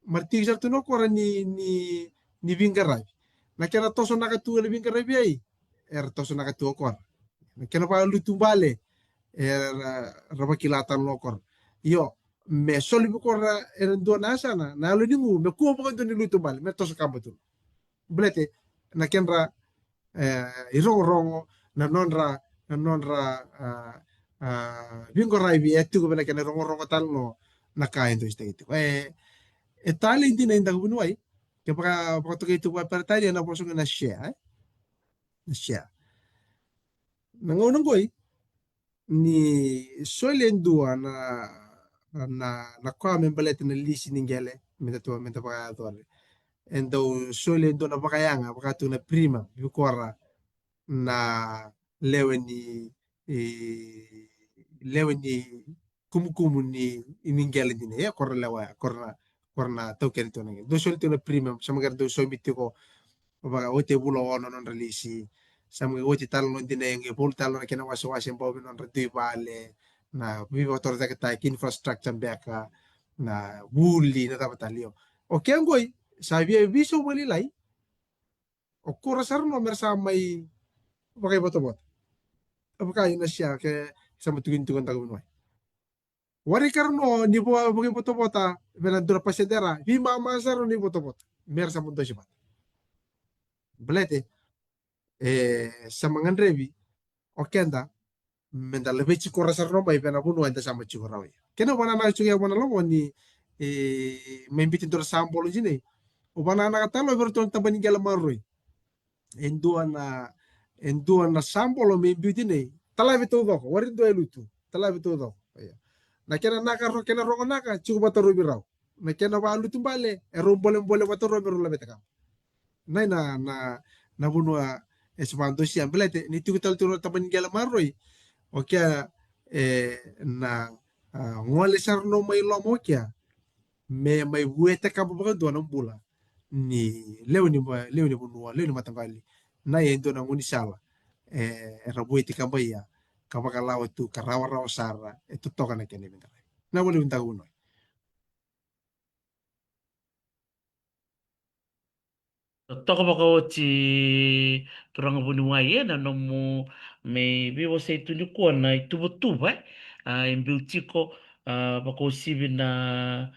Martigi sarto no kora ni Vingaray. Na kena toso nakatua ni Vingaray ay. Era toso nakatua kora. Na kena pa lutumbale. Era rabakilatan lo kora. Yo, me soli bi kora era do nasa na. Nalo ni mu me kuha pa do ni lutumbale. Me toso kambato. Blete na kenra irongo na nonra Vingaray bi etu ko na kena rongo talno nakain to istay ito. Tali hindi na yung bunuay. Kaya pagkatuloy ito pa para tayo na posong na siya. Na siya. Nangunang ko ni Solen dua na kwa membalet na listening gele. Menta pa kaya and daw Solen dua na pakayanga pagkatu na prima. Bukora na lewen ni kumukumu ni iningele din eh. Korna lewa. Korna tau kerito nang do solito na premium sa mga do so mityo ko baga ote bulo ono non release sa mga ote talo non dineng e bol talo na kinawaso-waso po non retu bale na vivo torta ka infrastructure beka na wuli na dapat talio okay ang goy sabi ay viso malilay o kurasar no mersa may bagay bot apakay na siya ke sa matugin-tugan tagunoy. Wari karno ni po bagi foto-foto venadura pasedera vi mama saro ni foto-foto mersa mundo siya blete sa mga revi okenda menda lebih cikora sarno bay pena bunu anda sama cikora we kena wana na chuya wana lo ni membitin dura sambolo jine o bana na katalo berton tabani gala maroi endua na sambolo membitin talabi to do wari do elutu talabi to do na kena naka kena rongo naka cukup batoro birau na kena walu tumbale boleh batoro biru labe taka nai na bunua espanto siam belete ni tu tal turu tapan gala maroi oke na ngole sarno mai lomo kia me mai buete kabu baga do nam bula ni leuni bunua leuni matangali na endo na unisala rabueti kambaya kabakalaw itu karawa-rawa sara itu toka na kene bintang na wala bintang uno Toko baka ochi turang bunuai na nomu me vivo sei tu ni ko na tubo tuba imbil chiko baka osibi na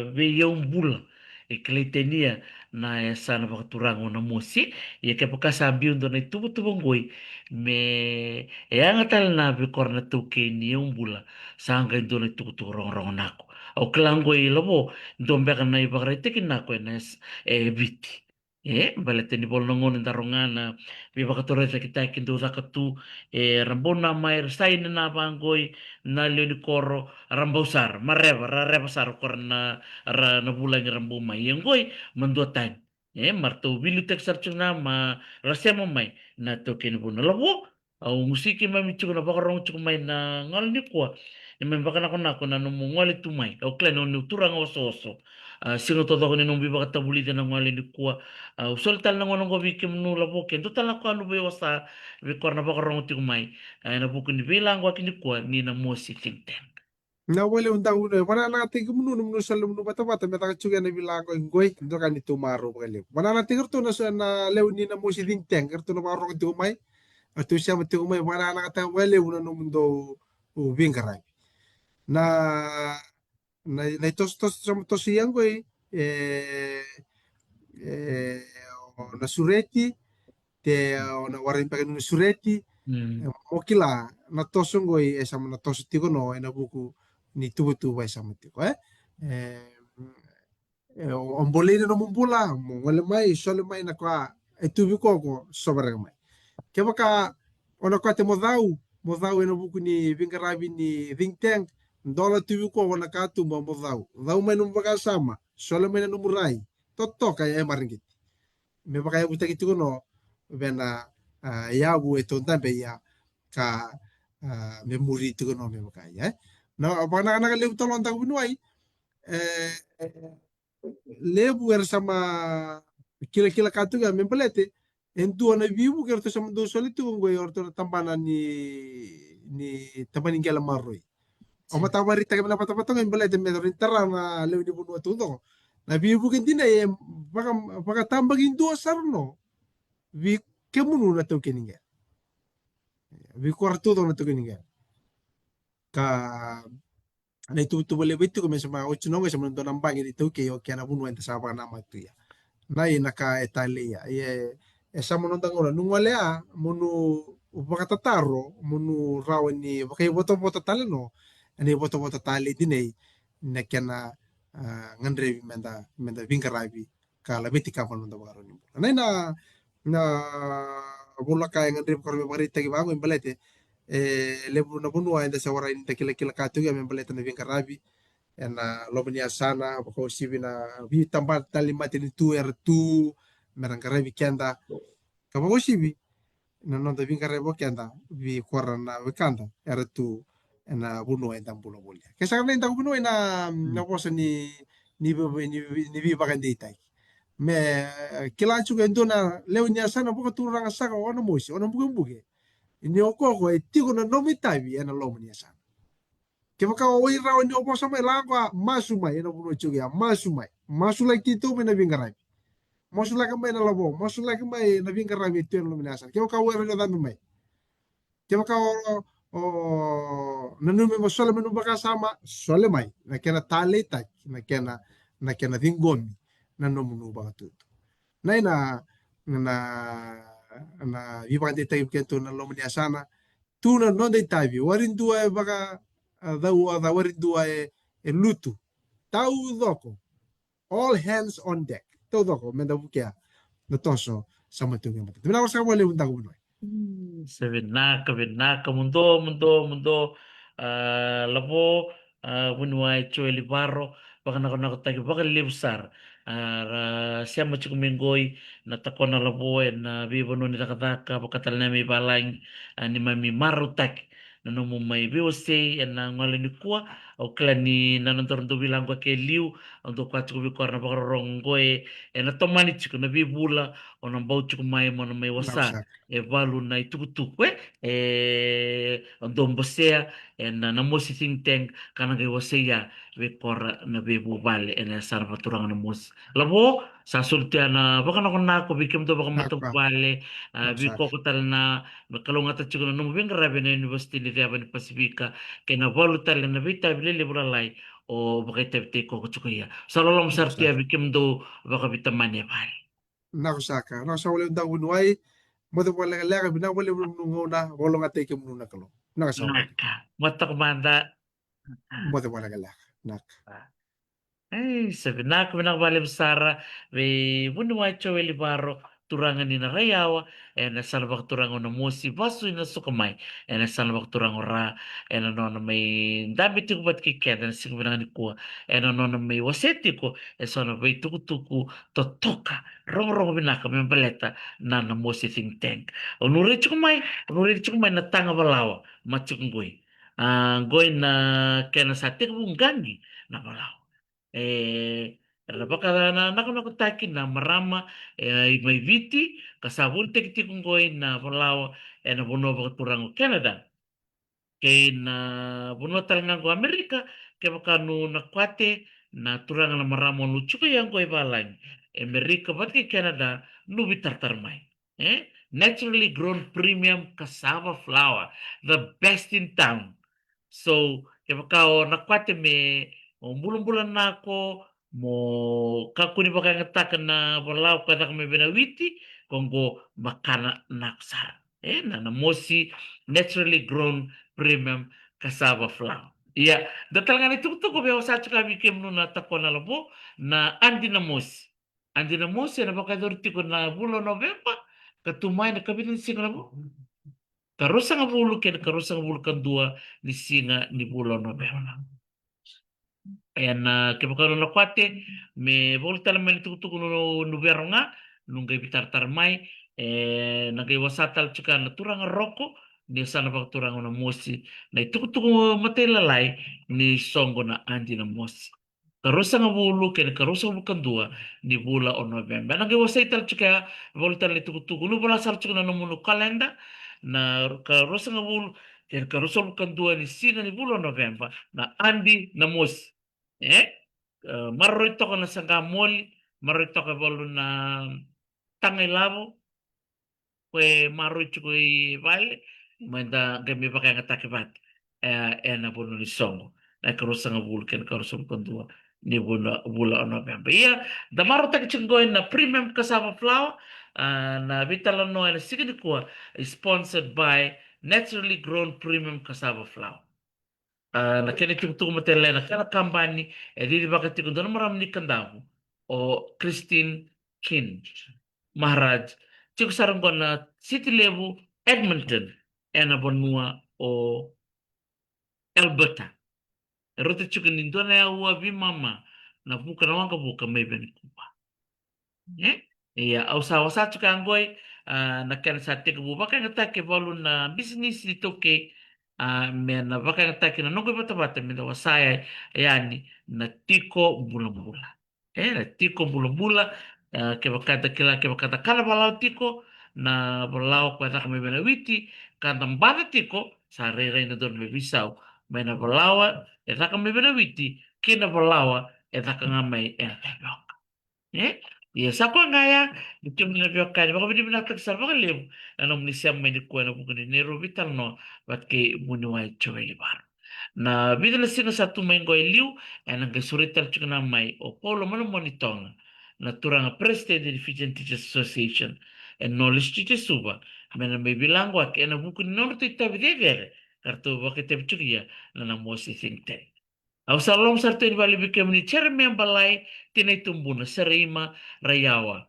veia umbula e kleitenia na esa na baka turang na mosi e ke baka sabi undo na tubo tubo ngoi me e anga tal na bikor na tuke ni umbula sanga indo na tuku turong rong nako au klango i lobo dombe kana i bagrete kinako na viti. Balete ni bol nongon darongana vi bakatore sa kita kindu sa katu rambona mair sain na banggoy na leoni koro rambausar mareva sar korna ra na bulang rambo mai yengoy manduatan marto bilu tek sarchuna ma rasema mai na token buna labo au musiki mami chukuna bakarong chuk mai na ngal ni kwa Imembaka nako na nung ngwali tumay. O kla no turang oso. Sino todo ko nung bibaka tabulida ng ngwali ni kuwa. Usol tal na ngonong gabi kim no labo ken. Total na ko ano ba sa bikor na baka rong tumay. Na buko ni bilang wa kini kuwa ni na mo si tinten. Na wale undang uno wana na tingin munu munu salu munu bata bata meta chuga na bilang ko ngoy ndo kan itu maro bale wana na tingir to na lew ni na mo si ding teng kerto na maro ko tumay atu siya mati umay wana na kata wale una no mundo ubingaray na na tos tos tos siyang ko eh, na sureti te na warin pa na sureti mo kila na tosong ko sama na tos tiko no na buku ni tubu ay sama tiko on boleh no mumpula mo wala mai sole mai na kwa tubi ko sobra mai ke baka ona kwa te mo dau eno buku ni vingarabi ni think tank dola tubi ko ona ka tu mo dau mai no baka sama sole mai no murai toto kaya maringit me baka ya buta gitu no bena ya bu eto tambe ya ka me muri tu no me baka ya no apa na ka lebu tolong tak bunuai lebu era sama kila-kila katuga membelete entu na vivu kerto sama do solitu ngoi orto tampana ni tampani gela marroi o mata wari taga na pata pata membelete me rintarra na lewu ni bunu tu to na vivu kentina e baka tambagin do sarno vi kemunu na to keninga vi kwarto do na to keninga ka na itu boleh betu ko mesma o chino mesma ndo nambang ini to ke o kana bunu enta sa nama tu ya na naka etalia ye esa mono tangola nungalea monu upakatataro monu rawani bakai boto tale no ani boto tale dinei na kena ngandre menda vingarabi kala beti kapal ndo baro ni na bola kaya ngandre korbe marita ki bango imbalete lebu na bunua enda sawara ini kila katu ya membalete na vingarabi na lobania sana bako sibi na vi tambat talimati ni tu tu merangkarabi kenda kama sibi na nonda vingarabi kenda vi korana wikanda tu na bunua enda bulo bolia kesa kana enda bunua na kosa ni vi bagandi tai me kilanchu endo na leo nya sana boko turanga saka ona mosi ona buge ini okoko etiko na nomitavi na lobania sana ke baka o ira ni opo sama langwa masumai ena buno chugia masulai kito me na vingarai masulai ka mai na labo masulai ka mai na vingarai itu yang luminasan ke baka o ira na mai ke baka o nanume masole menu baka sama sole mai na kena tale tak na kena vingomi na nomu baka tu na vivante tai kento na lomania sana tu na non dei tavi warin dua baka da warin dua lutu tau doko all hands on deck tau doko menda bukia na toso sama tu ngamata mina ko sa wale unta ko noi Sebenarnya mundo labo bunuai cueli barro baka nako tagi baka libsar siya cukup minggoy na tako na labo na bibono ni takataka baka talina may balang ni mami marutak na nomo may biwase na ngala ni kuwa o kala ni nanontor do bilang ko kay liu untuk kwa cukup bikor na baka ronggoy na tomani cukup na bibula o nang bau cukup may mo na may na wasa usak valu na itukutukwe ndombosea na mosi think tank kana ke waseya ve por na ve bubal na sarva turang na mos labo sa sultia na baka na ko bikim to baka akwa matubale na vi usak ko tal na kalunga ta chiko no ben grabe na university ni Riaba ni Pasifika ke na valu tal na vita bile libralai o baka tepte ko chiko ya salolom na usak sartia bikim do baka bitamane bal na usaka na sa wale unta ko noi mo de wale lega bina wale ngona wala ngate ke muna kalo na sa wale naka matak manda mo de wale lega nak Sabi na ko nakabalim Sara, may bunu wacho weli baro turangan ni narayawa, na salbak turango na musi, baso na sukamay, na salbak turango ra, no na may dami tiko ba't kikeda, na siguro ni kuha, no na may waseti ko, so na may tukutuku, totoka, rong binaka, may baleta, na musi think tank. Onuri chukumay na tanga balawa, machukunggoy. Ngoi na kena sate bungangi na balau. Baka na nakataki na marama may viti kasabul tekiti ngoi na balau na bono turang Canada. Kay na buno talaga ko Amerika kay baka no nakwate na turang na maramo no chuko yang ko ibalang Amerika bat kay Canada no bitartarmay naturally grown premium cassava flour, the best in town. So kay baka o nakwate me o bulan-bulan na ako mo kakuni baka ngatakan na balaw kada kami binawiti kung go makana naksara na mosi naturally grown premium cassava flour. Iya, datal nga nito ko ba sa kami kim no na tako na labo na andi na mos. Andi na mos na baka dorti ko na bulo November katumay na kabitin singa labo. Karusa nga bulo ken karusa nga bulo kan dua ni singa ni bulo November. Ayan na kaya na kwate me volta la man tutu no nubero nga nung kay bitar tarmay nagay wasatal tsaka naturang roko ni sana pag turang na mosi na itukutuko matelalay ni songo na andi na mosi karusa nga bulu ken karusa nga kandua ni bula o November nagay wasaital tsaka volta la itukutuko no bala sal tsaka na namuno kalenda na karusa nga bulu ken karusa nga kandua ni sina ni bula o November na andi na mosi marrito ko na sa gamol, marrito ko bolo na tangilabo, kwe marrito ko vale, manda gami pa kaya ngatakibat, na bolo ni songo, na karusa nga vulkan, karusa nga kondua, ni bula o November. Iya, da maro taki chinggoy na premium cassava flour, na vitala no na sige ni kuha, sponsored by naturally grown premium cassava flour. Na kene tuku matele na kana kambani di baka tiku dono maram ni kandamu o Christine Kin Maharaj tiku saranggon na city level Edmonton ena bonua o Alberta rote tiku ni dona ya ua vi mama na buka na wanga buka may beni kupa iya au sawa sa tuka angoi na kana sa tiku baka ngata ke balu na business ni toke mena baka ngata na nongo bata mena wasaya yani na tiko bula-bula na tiko bula-bula ke baka kala balau tiko na balau kwa taka mena witi kanta mbana tiko sa rei na don me bisau mena balawa taka mena witi kina balawa taka ngamay ya sa ko ngaya itum na biyo ka baka bidi na tagsa baka lew anong ni siya may ni kuha na buko ni Nero Vital no bat kay munuway choy bar na bidi na sino sa tumay ko liw ang gasurital chuk na may o polo mo monitong na turang President Deficient Teachers Association and knowledge teachers suba mena may bilang wak na buko ni Noro tita bide karto bakit chuk ya na namosi think tank. Au salong sarto ni bali bikem ni chairman balay tinay tumbo na Sarima Rayawa.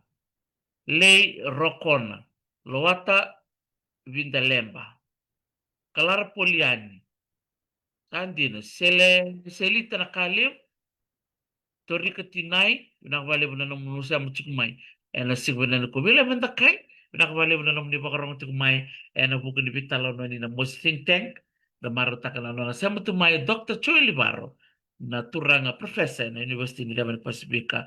Lei Rokona. Loata Vindalemba. Kalar Poliani. Kandina. Selita na kalim. Tori katinay. Binakabali mo na nung munusa mo chikumay. Na sigwa na kumila mantakay. Binakabali mo na nung di ba karong chikumay. Na buko ni Vitalo no ni na most think tank. Gamaro ta ka na no. Sa mo tumay Dr. Choi Libaro. Na turang professor na University ni Laban Pasifika.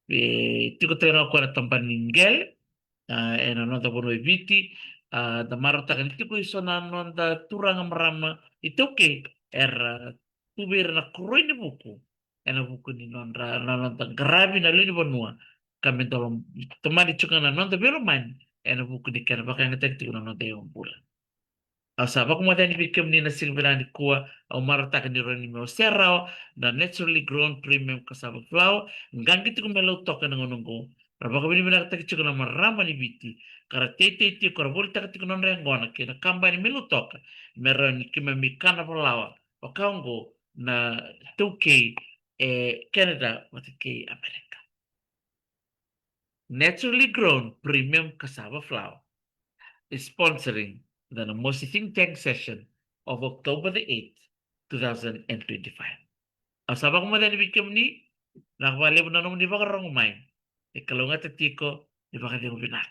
Tiko talaga ako na tampaningel. Nonda bono viti da marota kan tiko iso na nonda turang marama ito ke tubir na kuroi ni buku buku ni nonda nonda grabe na lini bonua kami tolong temani chuka na nonda belo man buku ni kana baka ngatek tiko na nonda yung bulan asa bako mo tani bikem ni na silvera ni kuwa au marota kan ni roni mo serrao na naturally grown premium cassava flour ngangi tiko melo toka na ngonongo Rabaka bini bina kata kichiko na marama ni biti. Kara tete ti kora boli taka tiko non rengona ke na kamba ni milu toka. Mera ni kima mi kana palawa. Wakaungo na 2K Canada wata K America. Naturally grown premium cassava flour is sponsoring the Namosi Think Tank session of October the 8th, 2025. Asaba ko madali bikim ni nakawali mo na nung di ba karong umay. Kalau nga tatiko, di ba kanya binak?